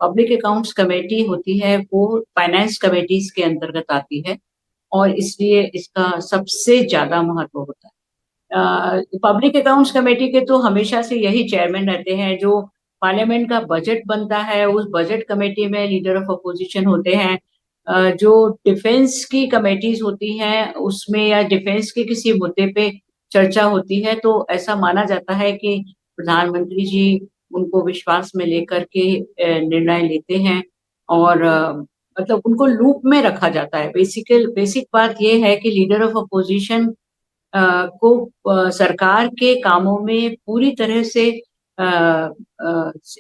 पब्लिक अकाउंट्स कमेटी होती है वो फाइनेंस कमेटीज के अंतर्गत आती है, और इसलिए इसका सबसे ज्यादा महत्व होता है। पब्लिक अकाउंट्स कमेटी के तो हमेशा से यही चेयरमैन रहते हैं। जो पार्लियामेंट का बजट बनता है उस बजट कमेटी में लीडर ऑफ अपोजिशन होते हैं। जो डिफेंस की कमेटीज होती हैं उसमें, या डिफेंस के किसी मुद्दे पे चर्चा होती है, तो ऐसा माना जाता है कि प्रधानमंत्री जी उनको विश्वास में लेकर के निर्णय लेते हैं, और मतलब उनको लूप में रखा जाता है। बेसिक बात यह है कि लीडर ऑफ अपोजिशन को सरकार के कामों में पूरी तरह से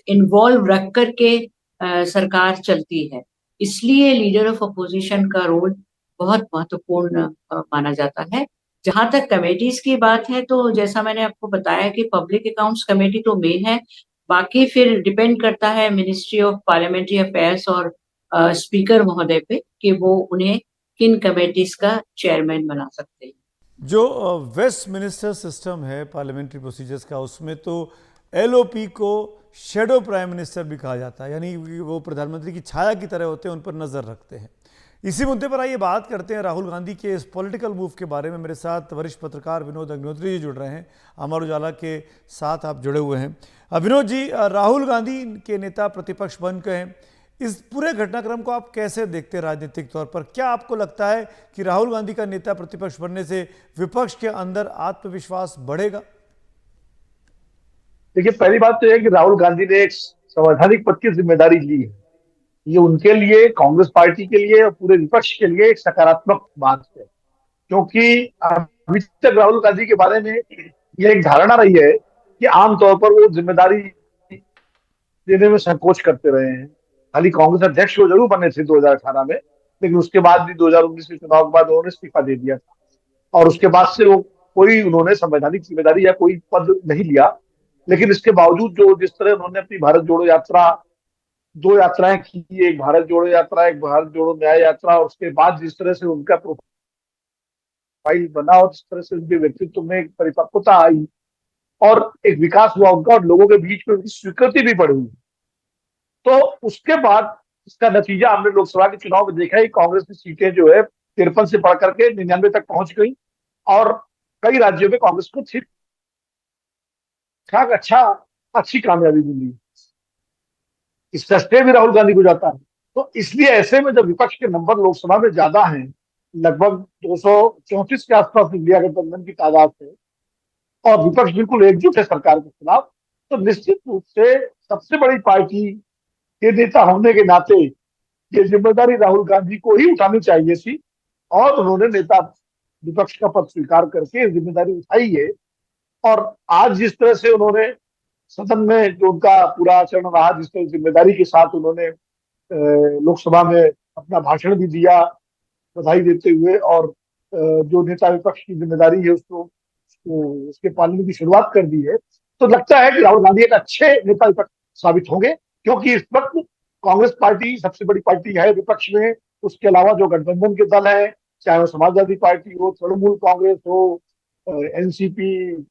इन्वॉल्व रख करके सरकार चलती है, इसलिए लीडर ऑफ अपोजिशन का रोल बहुत महत्वपूर्ण माना जाता है। जहां तक कमेटीज की बात है तो जैसा मैंने आपको बताया कि पब्लिक अकाउंट्स कमेटी तो मेन है, बाकी फिर डिपेंड करता है मिनिस्ट्री ऑफ पार्लियामेंट्री अफेयर्स और स्पीकर महोदय पे कि वो उन्हें किन कमेटीज का चेयरमैन बना सकते हैं। जो वेस्ट मिनिस्टर सिस्टम है पार्लियामेंट्री प्रोसीजर्स का, उसमें तो एलओपी को शेडो प्राइम मिनिस्टर भी कहा जाता है, यानी वो प्रधानमंत्री की छाया की तरह होते हैं, उन पर नज़र रखते हैं। इसी मुद्दे पर आइए बात करते हैं राहुल गांधी के इस पॉलिटिकल मूव के बारे में। मेरे साथ वरिष्ठ पत्रकार विनोद अग्निहोत्री जी जुड़ रहे हैं, अमर उजाला के साथ आप जुड़े हुए हैं। विनोद जी, राहुल गांधी के नेता प्रतिपक्ष बन गए हैं, इस पूरे घटनाक्रम को आप कैसे देखते हैं राजनीतिक तौर पर? क्या आपको लगता है कि राहुल गांधी का नेता प्रतिपक्ष बनने से विपक्ष के अंदर आत्मविश्वास बढ़ेगा? देखिए, पहली बात तो यह है कि राहुल गांधी ने एक संवैधानिक पद की जिम्मेदारी ली है। ये उनके लिए, कांग्रेस पार्टी के लिए और पूरे विपक्ष के लिए एक सकारात्मक बात है, क्योंकि अभी तक राहुल गांधी के बारे में यह एक धारणा रही है कि आमतौर पर वो जिम्मेदारी देने में संकोच करते रहे हैं। खाली कांग्रेस अध्यक्ष वो जरूर बने थे 2018 में, लेकिन उसके बाद भी 2019 के चुनाव के बाद उन्होंने इस्तीफा दे दिया था, और उसके बाद से वो कोई उन्होंने संवैधानिक जिम्मेदारी या कोई पद नहीं लिया। लेकिन इसके बावजूद जो जिस तरह उन्होंने अपनी भारत जोड़ो यात्रा, 2 यात्राएं की, एक भारत जोड़ो यात्रा, एक भारत जोड़ो न्याय यात्रा, और उसके बाद जिस तरह से उनका प्रोफाइल बना और जिस तरह से उनके व्यक्तित्व में एक परिपक्वता आई और एक विकास हुआ उनका, और लोगों के बीच में उनकी स्वीकृति भी बढ़ी, तो उसके बाद इसका नतीजा हमने लोकसभा के चुनाव में देखा है। कांग्रेस की सीटें जो है 53 से बढ़कर के 99 तक पहुंच गई, और कई राज्यों में कांग्रेस को ठीक ठाक अच्छी कामयाबी मिली। इसका श्रेय भी राहुल गांधी को जाता है। तो इसलिए ऐसे में जब विपक्ष के नंबर लोकसभा में ज्यादा हैं, लगभग 234 के आसपास इंडिया गठबंधन की तादाद है, और विपक्ष बिल्कुल एकजुट है सरकार के खिलाफ, तो निश्चित रूप से सबसे बड़ी पार्टी के नेता होने के नाते ये जिम्मेदारी राहुल गांधी को ही उठानी चाहिए थी, और उन्होंने नेता विपक्ष का पद स्वीकार करके जिम्मेदारी उठाई है। और आज जिस तरह से उन्होंने सदन में जो उनका पूरा आचरण रहा, जिस तरह जिम्मेदारी के साथ उन्होंने लोकसभा में अपना भाषण भी दिया बधाई देते हुए, और जो नेता विपक्ष की जिम्मेदारी है उसको उसके पालने की शुरुआत कर दी है, तो लगता है कि राहुल गांधी एक अच्छे नेता विपक्ष साबित होंगे, क्योंकि इस वक्त कांग्रेस पार्टी सबसे बड़ी पार्टी है विपक्ष में। उसके अलावा जो गठबंधन के दल हैं, चाहे वो समाजवादी पार्टी हो, तृणमूल कांग्रेस हो, एनसीपी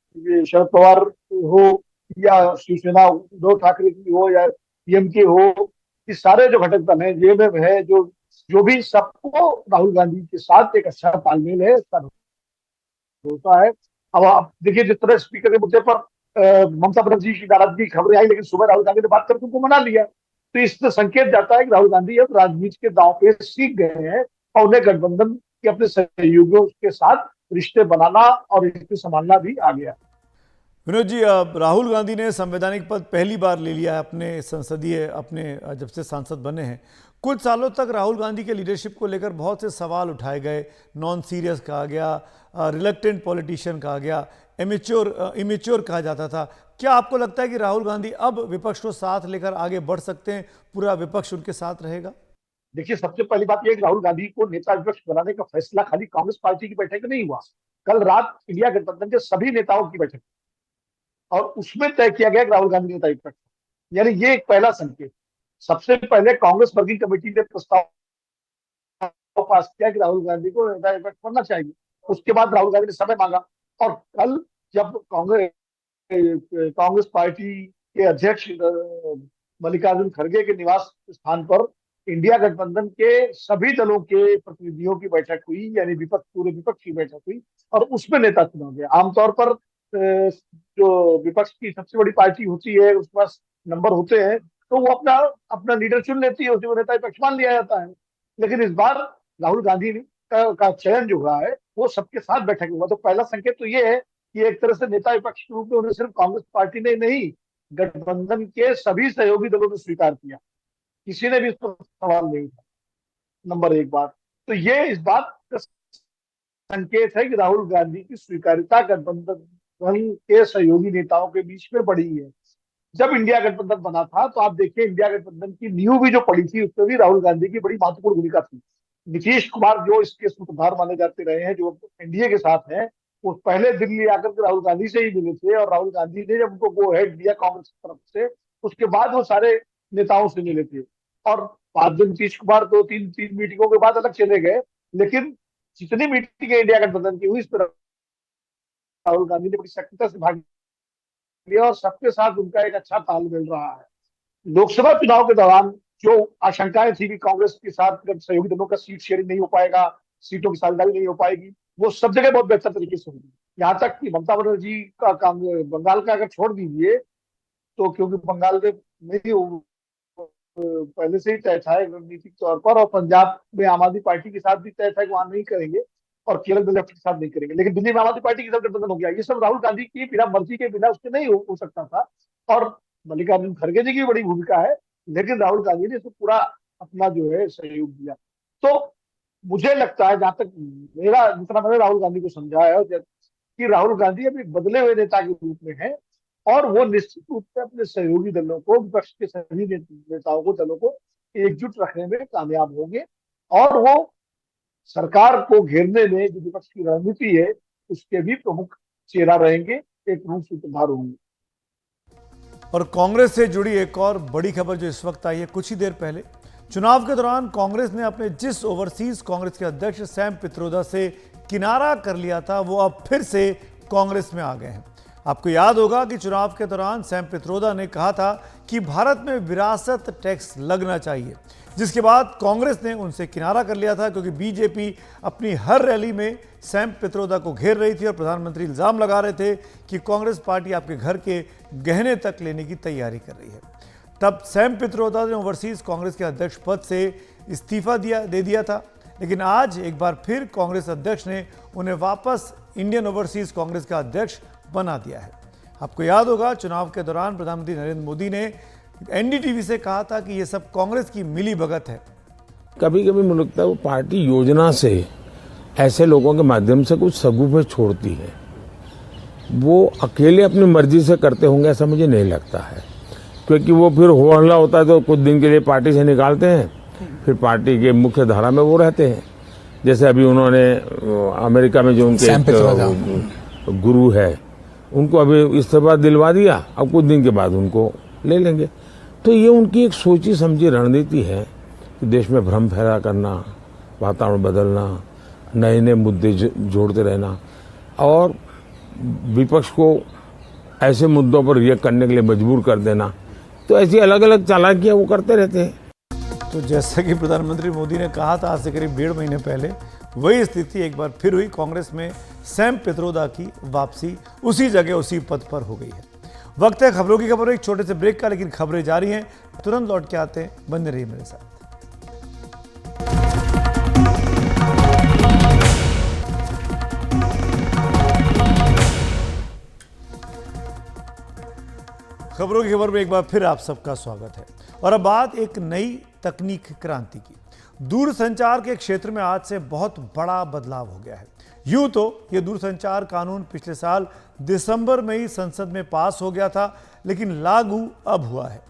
शरद पवार हो, या शिवसेना उद्धव ठाकरे की हो, या पीएमके हो, ये सारे जो घटक दल हैं, जेएमएम है, जो भी, सबको राहुल गांधी के साथ एक अच्छा तालमेल है। होता है। अब आप देखिए जिस तरह स्पीकर के मुद्दे पर ममता बनर्जी की नाराजगी की खबरें आई, लेकिन सुबह राहुल गांधी ने बात करके उनको मना लिया। तो इससे संकेत जाता है कि राहुल गांधी अब राजनीति के दांव पे सीख गए हैं और उन्हें गठबंधन के अपने सहयोगियों के साथ रिश्ते बनाना और रिश्ते संभालना भी आ गया। विनोद जी, राहुल गांधी ने संवैधानिक पद पहली बार ले लिया है अपने संसदीय जब से सांसद बने हैं। कुछ सालों तक राहुल गांधी के लीडरशिप को लेकर बहुत से सवाल उठाए गए। नॉन सीरियस कहा गया, रिलक्टेंट पॉलिटिशियन कहा गया, इमेच्योर कहा जाता था। क्या आपको लगता है कि राहुल गांधी अब विपक्ष को साथ लेकर आगे बढ़ सकते हैं? पूरा विपक्ष उनके साथ रहेगा? देखिए, सबसे पहली बात यह कि राहुल गांधी को नेता विपक्ष बनाने का फैसला खाली कांग्रेस पार्टी की बैठक में नहीं हुआ। कल रात इंडिया गठबंधन के सभी नेताओं की बैठक और उसमें तय किया गया कि राहुल गांधी नेता विपक्ष, यानी ये एक पहला संकेत। सबसे पहले कांग्रेस वर्किंग कमेटी ने प्रस्ताव पास किया कि राहुल गांधी को नेता विपक्ष बनना चाहिए। उसके बाद राहुल गांधी ने समय मांगा और कल जब कांग्रेस पार्टी के अध्यक्ष मल्लिकार्जुन खड़गे के निवास स्थान पर इंडिया गठबंधन के सभी दलों के प्रतिनिधियों की बैठक हुई, यानी पूरे विपक्ष की बैठक हुई और उसमें नेता चुना गया। आमतौर पर जो विपक्ष की सबसे बड़ी पार्टी होती है उसके पास नंबर होते हैं तो वो अपना लीडर चुन लेती है, उसको नेता विपक्ष मान लिया जाता है। लेकिन इस बार राहुल गांधी का चयन जो हुआ है वो सबके साथ बैठक हुआ। तो पहला संकेत तो ये है कि एक तरह से नेता विपक्ष के रूप में उन्हें सिर्फ कांग्रेस पार्टी ने नहीं, गठबंधन के सभी सहयोगी दलों ने स्वीकार किया, किसी ने भी इस पर सवाल नहीं था। नंबर एक बात तो ये इस बात का संकेत है कि राहुल गांधी की स्वीकार्यता गठबंधन के सहयोगी नेताओं के बीच में बढ़ी है। जब इंडिया गठबंधन बना था तो आप देखिए इंडिया गठबंधन की नींव भी जो पड़ी थी उसमें भी राहुल गांधी की बड़ी महत्वपूर्ण भूमिका थी। नीतीश कुमार जो इसके सूत्रधार माने जाते रहे हैं, जो एनडीए के साथ हैं, वो पहले दिल्ली आकर के राहुल गांधी से ही मिले थे और राहुल गांधी ने जब उनको गो हेड दिया कांग्रेस की तरफ से, उसके बाद वो सारे नेताओं से मिले थे। और बाद में नीतीश कुमार दो तीन मीटिंगों के बाद अलग चले गए, लेकिन जितनी मीटिंग इंडिया गठबंधन की हुई इस पर राहुल गांधी ने बड़ी सक्रियता से भाग लिया और सबके साथ उनका एक अच्छा तालमेल रहा है। लोकसभा चुनाव के दौरान जो आशंकाएं थी कि कांग्रेस के साथ सहयोगी दलों का सीट शेयरिंग नहीं हो पाएगा, सीटों की साझेदारी नहीं हो पाएगी, वो सब जगह बहुत बेहतर तरीके से होगी। यहाँ तक कि ममता बनर्जी का काम बंगाल का अगर छोड़ दीजिए तो, क्योंकि बंगाल में पहले से ही तय था रणनीतिक तौर पर, और पंजाब में आम आदमी पार्टी के साथ भी तय था कि वहां नहीं करेंगे और केरल में लेफ्ट के साथ नहीं करेंगे, लेकिन दिल्ली में आम आदमी पार्टी के साथ गठबंधन हो गया। ये सब राहुल गांधी की बिना मर्जी के बिना उसके नहीं हो सकता था। और मल्लिकार्जुन खड़गे जी की बड़ी भूमिका है, लेकिन राहुल गांधी ने इसको पूरा अपना जो है सहयोग दिया। तो मुझे लगता है, जहां तक जितना मैंने राहुल गांधी को समझा है कि राहुल गांधी अभी बदले हुए नेता के रूप में है और वो निश्चित रूप से अपने सहयोगी दलों को, विपक्ष के सभी नेताओं को, दलों को एकजुट रखने में कामयाब होंगे और वो सरकार को घेरने में जो विपक्ष की रणनीति है उसके भी प्रमुख चेहरा रहेंगे, एक प्रमुख सूत्रधार होंगे। और कांग्रेस से जुड़ी एक और बड़ी खबर जो इस वक्त आई है, कुछ ही देर पहले चुनाव के दौरान कांग्रेस ने अपने जिस ओवरसीज कांग्रेस के अध्यक्ष सैम पित्रोदा से किनारा कर लिया था, वो अब फिर से कांग्रेस में आ गए हैं। आपको याद होगा कि चुनाव के दौरान सैम पित्रोदा ने कहा था कि भारत में विरासत टैक्स लगना चाहिए, जिसके बाद कांग्रेस ने उनसे किनारा कर लिया था, क्योंकि बीजेपी अपनी हर रैली में सैम पित्रोदा को घेर रही थी और प्रधानमंत्री इल्जाम लगा रहे थे कि कांग्रेस पार्टी आपके घर के गहने तक लेने की तैयारी कर रही है। तब सैम पित्रोदा ने ओवरसीज कांग्रेस के अध्यक्ष पद से इस्तीफा दे दिया था, लेकिन आज एक बार फिर कांग्रेस अध्यक्ष ने उन्हें वापस इंडियन ओवरसीज कांग्रेस का अध्यक्ष बना दिया है। आपको याद होगा चुनाव के दौरान प्रधानमंत्री नरेंद्र मोदी ने एनडीटीवी से कहा था कि ये सब कांग्रेस की मिली भगत है। कभी कभी मुझे लगता है वो पार्टी योजना से ऐसे लोगों के माध्यम से कुछ सगुफे छोड़ती है, वो अकेले अपनी मर्जी से करते होंगे ऐसा मुझे नहीं लगता है, क्योंकि वो फिर हो हल्ला होता है तो कुछ दिन के लिए पार्टी से निकालते हैं, फिर पार्टी के मुख्य धारा में वो रहते हैं। जैसे अभी उन्होंने अमेरिका में जो उनके गुरु है उनको अभी इस्तीफा दिलवा दिया, अब कुछ दिन के बाद उनको ले लेंगे। तो ये उनकी एक सोची समझी रणनीति है कि देश में भ्रम फैला करना, वातावरण बदलना, नए नए मुद्दे जोड़ते रहना और विपक्ष को ऐसे मुद्दों पर रिएक्ट करने के लिए मजबूर कर देना। तो ऐसी अलग अलग चालाकियां वो करते रहते हैं। तो जैसा कि प्रधानमंत्री मोदी ने कहा था आज से करीब 1.5 महीने पहले, वही स्थिति एक बार फिर हुई। कांग्रेस में सैम पित्रोदा की वापसी उसी जगह उसी पद पर हो गई है। वक्त है खबरों की खबरों, एक छोटे से ब्रेक का, लेकिन खबरें जारी हैं। तुरंत लौट के आते हैं, बने रहिए मेरे साथ। खबरों की खबर में एक बार फिर आप सबका स्वागत है। और अब बात एक नई तकनीक क्रांति की। दूरसंचार के क्षेत्र में आज से बहुत बड़ा बदलाव हो गया है। यूं तो ये दूरसंचार कानून पिछले साल दिसंबर में ही संसद में पास हो गया था, लेकिन लागू अब हुआ है।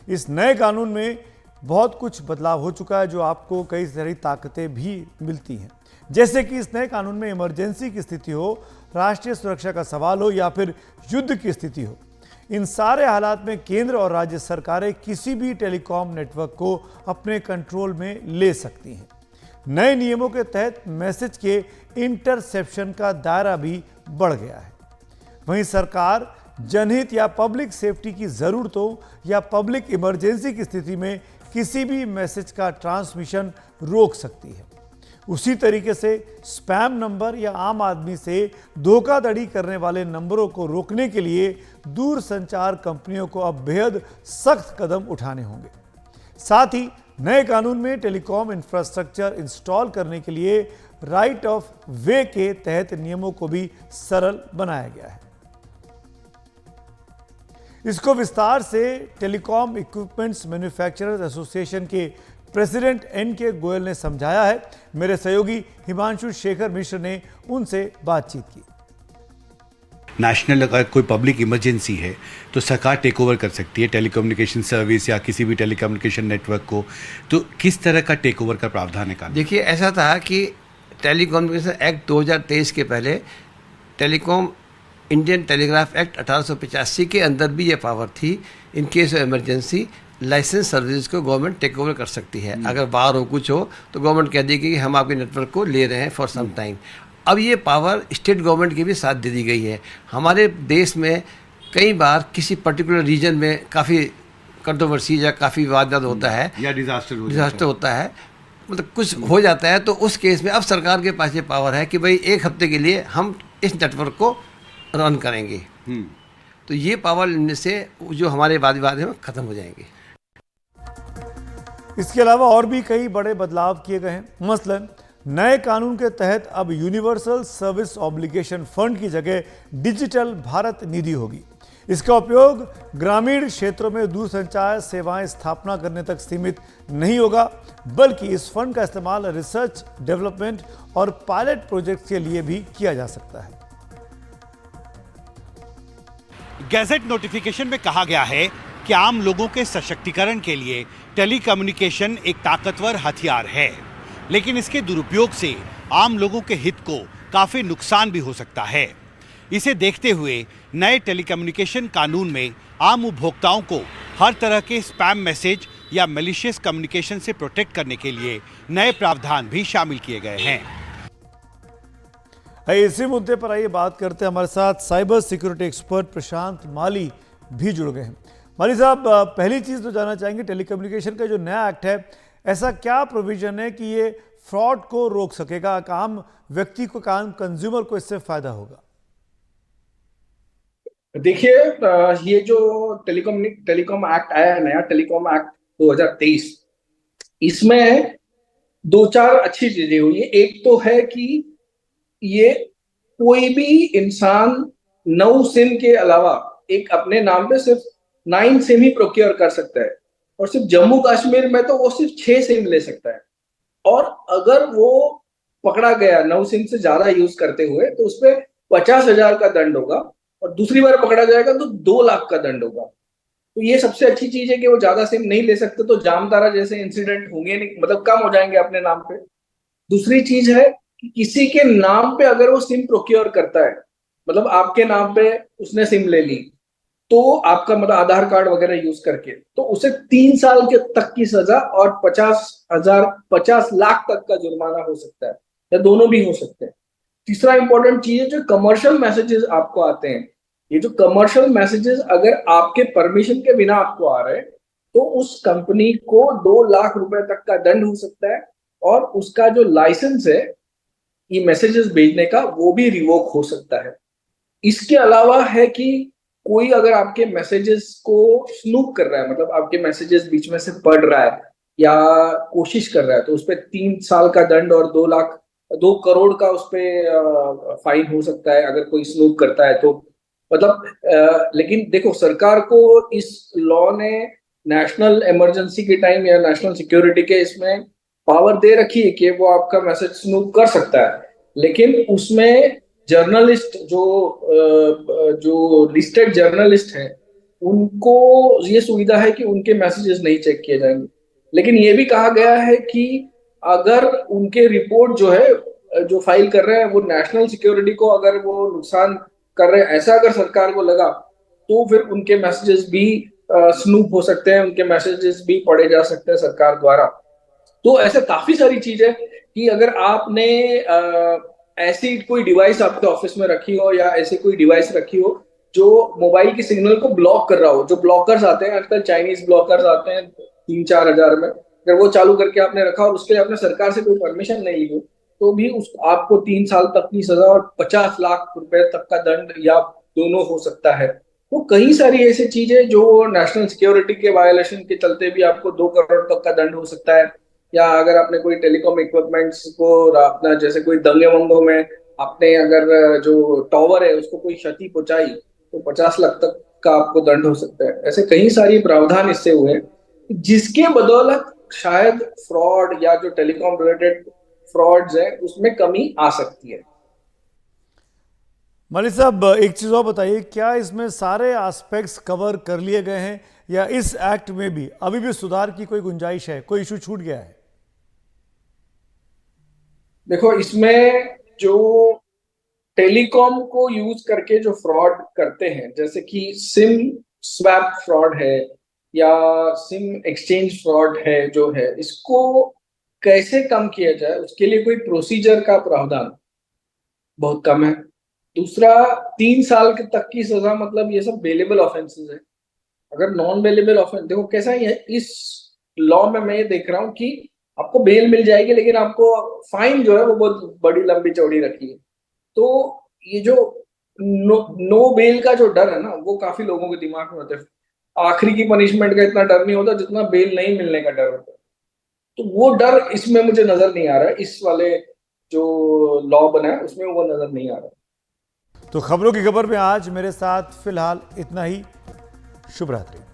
इस नए कानून में बहुत कुछ बदलाव हो चुका है, जो आपको कई सारी ताकतें भी मिलती हैं। जैसे कि इस नए कानून में इमरजेंसी की स्थिति हो, राष्ट्रीय सुरक्षा का सवाल हो या फिर युद्ध की स्थिति हो, इन सारे हालात में केंद्र और राज्य सरकारें किसी भी टेलीकॉम नेटवर्क को अपने कंट्रोल में ले सकती हैं। नए नियमों के तहत मैसेज के इंटरसेप्शन का दायरा भी बढ़ गया है। वहीं सरकार जनहित या पब्लिक सेफ्टी की जरूरतों या पब्लिक इमरजेंसी की स्थिति में किसी भी मैसेज का ट्रांसमिशन रोक सकती है। उसी तरीके से स्पैम नंबर या आम आदमी से धोखाधड़ी करने वाले नंबरों को रोकने के लिए दूरसंचार कंपनियों को अब बेहद सख्त कदम उठाने होंगे। साथ ही नए कानून में टेलीकॉम इंफ्रास्ट्रक्चर इंस्टॉल करने के लिए राइट ऑफ वे के तहत नियमों को भी सरल बनाया गया है। इसको विस्तार से टेलीकॉम इक्विपमेंट्स मैन्युफैक्चरर्स एसोसिएशन के प्रेसिडेंट एन.के. गोयल ने समझाया है। मेरे सहयोगी हिमांशु शेखर मिश्र ने उनसे बातचीत की। नेशनल अगर कोई पब्लिक इमरजेंसी है तो सरकार टेक ओवर कर सकती है टेलीकम्युनिकेशन सर्विस या किसी भी टेलीकम्युनिकेशन नेटवर्क को। तो किस तरह का टेक ओवर का प्रावधान है कानून? देखिए, ऐसा था कि टेलीकम्युनिकेशन एक्ट 2023 के पहले टेलीकॉम इंडियन टेलीग्राफ एक्ट 1885 के अंदर भी ये पावर थी। In case of emergency license service को गवर्नमेंट टेक ओवर कर सकती है। अगर बाहर हो कुछ हो तो गवर्नमेंट कह देगी कि हम आपके नेटवर्क को ले रहे हैं फॉर सम टाइम। अब ये पावर स्टेट गवर्नमेंट की भी साथ दे दी गई है। हमारे देश में कई बार किसी पर्टिकुलर रीजन में काफ़ी कंट्रोवर्सी या काफ़ी विवाद होता है या डिजास्टर होता है, मतलब कुछ हो जाता है, तो उस केस में अब सरकार के पास ये पावर है कि भाई एक हफ्ते के लिए हम इस नेटवर्क को रन करेंगे। तो ये पावर लेने से जो हमारे वाद विवाद हैं वो खत्म हो जाएंगे। इसके अलावा और भी कई बड़े बदलाव किए गए हैं। मसलन नए कानून के तहत अब यूनिवर्सल सर्विस ऑब्लिगेशन फंड की जगह डिजिटल भारत निधि होगी। इसका उपयोग ग्रामीण क्षेत्रों में दूरसंचार सेवाएं स्थापना करने तक सीमित नहीं होगा, बल्कि इस फंड का इस्तेमाल रिसर्च, डेवलपमेंट और पायलट प्रोजेक्ट के लिए भी किया जा सकता है। गैजेट नोटिफिकेशन में कहा गया है कि आम लोगों के सशक्तिकरण के लिए टेलीकम्युनिकेशन एक ताकतवर हथियार है, लेकिन इसके दुरुपयोग से आम लोगों के हित को काफी नुकसान भी हो सकता है। इसे देखते हुए नए टेलीकम्युनिकेशन कानून में आम उपभोक्ताओं को हर तरह के स्पैम मैसेज या मैलिशियस कम्युनिकेशन से प्रोटेक्ट करने के लिए नए प्रावधान भी शामिल किए गए हैं। इसी मुद्दे पर आइए बात करते हैं। हमारे साथ साइबर सिक्योरिटी एक्सपर्ट प्रशांत माली भी जुड़ गए हैं। माली साहब, पहली चीज तो जानना चाहेंगे, टेलीकम्युनिकेशन का जो नया एक्ट है, ऐसा क्या प्रोविजन है कि ये फ्रॉड को रोक सकेगा? आम व्यक्ति को, आम कंज्यूमर को इससे फायदा होगा? देखिए, ये जो टेलीकॉम एक्ट आया है, नया टेलीकॉम एक्ट 2023, इसमें दो चार अच्छी चीजें हुई है। एक तो है कि ये कोई भी इंसान 9 सिम के अलावा एक अपने नाम पे सिर्फ 9 सिम ही प्रोक्योर कर सकता है, और सिर्फ जम्मू कश्मीर में तो वो सिर्फ 6 सिम ले सकता है। और अगर वो पकड़ा गया 9 सिम से ज्यादा यूज करते हुए तो उस पर 50,000 का दंड होगा, और दूसरी बार पकड़ा जाएगा तो 2 लाख का दंड होगा। तो ये सबसे अच्छी चीज है कि वो ज्यादा सिम नहीं ले सकते, तो जामतारा जैसे इंसिडेंट होंगे नहीं, मतलब कम हो जाएंगे अपने नाम पे। दूसरी चीज है कि किसी के नाम पे अगर वो सिम प्रोक्योर करता है, मतलब आपके नाम पे उसने सिम ले ली, तो आपका मतलब आधार कार्ड वगैरह यूज करके, तो उसे 3 साल के तक की सजा और 50 लाख तक का जुर्माना हो सकता है, या दोनों भी हो सकते हैं। तीसरा इंपॉर्टेंट चीज है, जो कमर्शियल मैसेजेस आपको आते हैं, ये जो कमर्शियल मैसेजेस अगर आपके परमिशन के बिना आपको आ रहे हैं, तो उस कंपनी को 2 लाख रुपए तक का दंड हो सकता है, और उसका जो लाइसेंस है ये मैसेजेस भेजने का वो भी रिवोक हो सकता है। इसके अलावा है कि कोई अगर आपके मैसेजेस को स्नूप कर रहा है, मतलब आपके मैसेजेस बीच में से पढ़ रहा है या कोशिश कर रहा है, तो उस पर 3 साल का दंड और 2 करोड़ का उस पर फाइन हो सकता है अगर कोई स्नूप करता है तो। मतलब लेकिन देखो, सरकार को इस लॉ ने नेशनल इमरजेंसी के टाइम या नेशनल सिक्योरिटी के इसमें पावर दे रखी है कि वो आपका मैसेज स्नूप कर सकता है, लेकिन उसमें जर्नलिस्ट जो लिस्टेड जर्नलिस्ट हैं उनको ये सुविधा है कि उनके मैसेजेस नहीं चेक किए जाएंगे। लेकिन ये भी कहा गया है कि अगर उनके रिपोर्ट जो है जो फाइल कर रहे हैं वो नेशनल सिक्योरिटी को अगर वो नुकसान कर रहे हैं, ऐसा अगर सरकार को लगा तो फिर उनके मैसेजेस भी स्नूप हो सकते हैं, उनके मैसेजेस भी पढ़े जा सकते हैं सरकार द्वारा। तो ऐसे काफी सारी चीजें कि अगर आपने ऐसी कोई डिवाइस आपके ऑफिस में रखी हो या ऐसी कोई डिवाइस रखी हो जो मोबाइल की सिग्नल को ब्लॉक कर रहा हो, जो ब्लॉकर्स आते हैं आजकल, चाइनीज ब्लॉकर्स आते हैं 3-4 हजार में, अगर वो चालू करके आपने रखा और उसके लिए आपने सरकार से कोई परमिशन नहीं ली हो तो भी आपको 3 साल तक की सजा और 50 लाख रुपए तक का दंड या दोनों हो सकता है। तो कई सारी ऐसी चीजें जो नेशनल सिक्योरिटी के वायलेशन के चलते भी आपको 2 करोड़ तक का दंड हो सकता है। या अगर आपने कोई टेलीकॉम इक्विपमेंट्स को अपना, जैसे कोई दंगे वंगों में आपने अगर जो टावर है उसको कोई क्षति पहुंचाई तो 50 लाख तक का आपको दंड हो सकता है। ऐसे कई सारी प्रावधान इससे हुए जिसके बदौलत शायद फ्रॉड या जो टेलीकॉम रिलेटेड फ्रॉड्स है उसमें कमी आ सकती है। मलिक साहब, एक चीज और बताइए, क्या इसमें सारे एस्पेक्ट्स कवर कर लिए गए हैं या इस एक्ट में भी अभी भी सुधार की कोई गुंजाइश है, कोई इशू छूट गया है? देखो, इसमें जो टेलीकॉम को यूज करके जो फ्रॉड करते हैं, जैसे कि सिम स्वैप फ्रॉड है या सिम एक्सचेंज फ्रॉड है, जो है इसको कैसे कम किया जाए उसके लिए कोई प्रोसीजर का प्रावधान बहुत कम है। दूसरा, 3 साल तक की सजा, मतलब ये सब बेलेबल ऑफेंसेस है। अगर नॉन बेलेबल ऑफेंस, देखो कैसा ही है इस लॉ में, मैं ये देख रहा हूँ कि आपको बेल मिल जाएगी लेकिन आपको फाइन जो है वो बहुत बड़ी लंबी चौड़ी रखी है। तो ये जो नो बेल का जो डर है ना, वो काफी लोगों के दिमाग में होता है। आखिरी की पनिशमेंट का इतना डर नहीं होता जितना बेल नहीं मिलने का डर होता है। तो वो डर इसमें मुझे नजर नहीं आ रहा है, इस वाले जो लॉ बना है उसमें वो नजर नहीं आ रहा। तो खबरों की खबर में आज मेरे साथ फिलहाल इतना ही। शुभ रात्रि।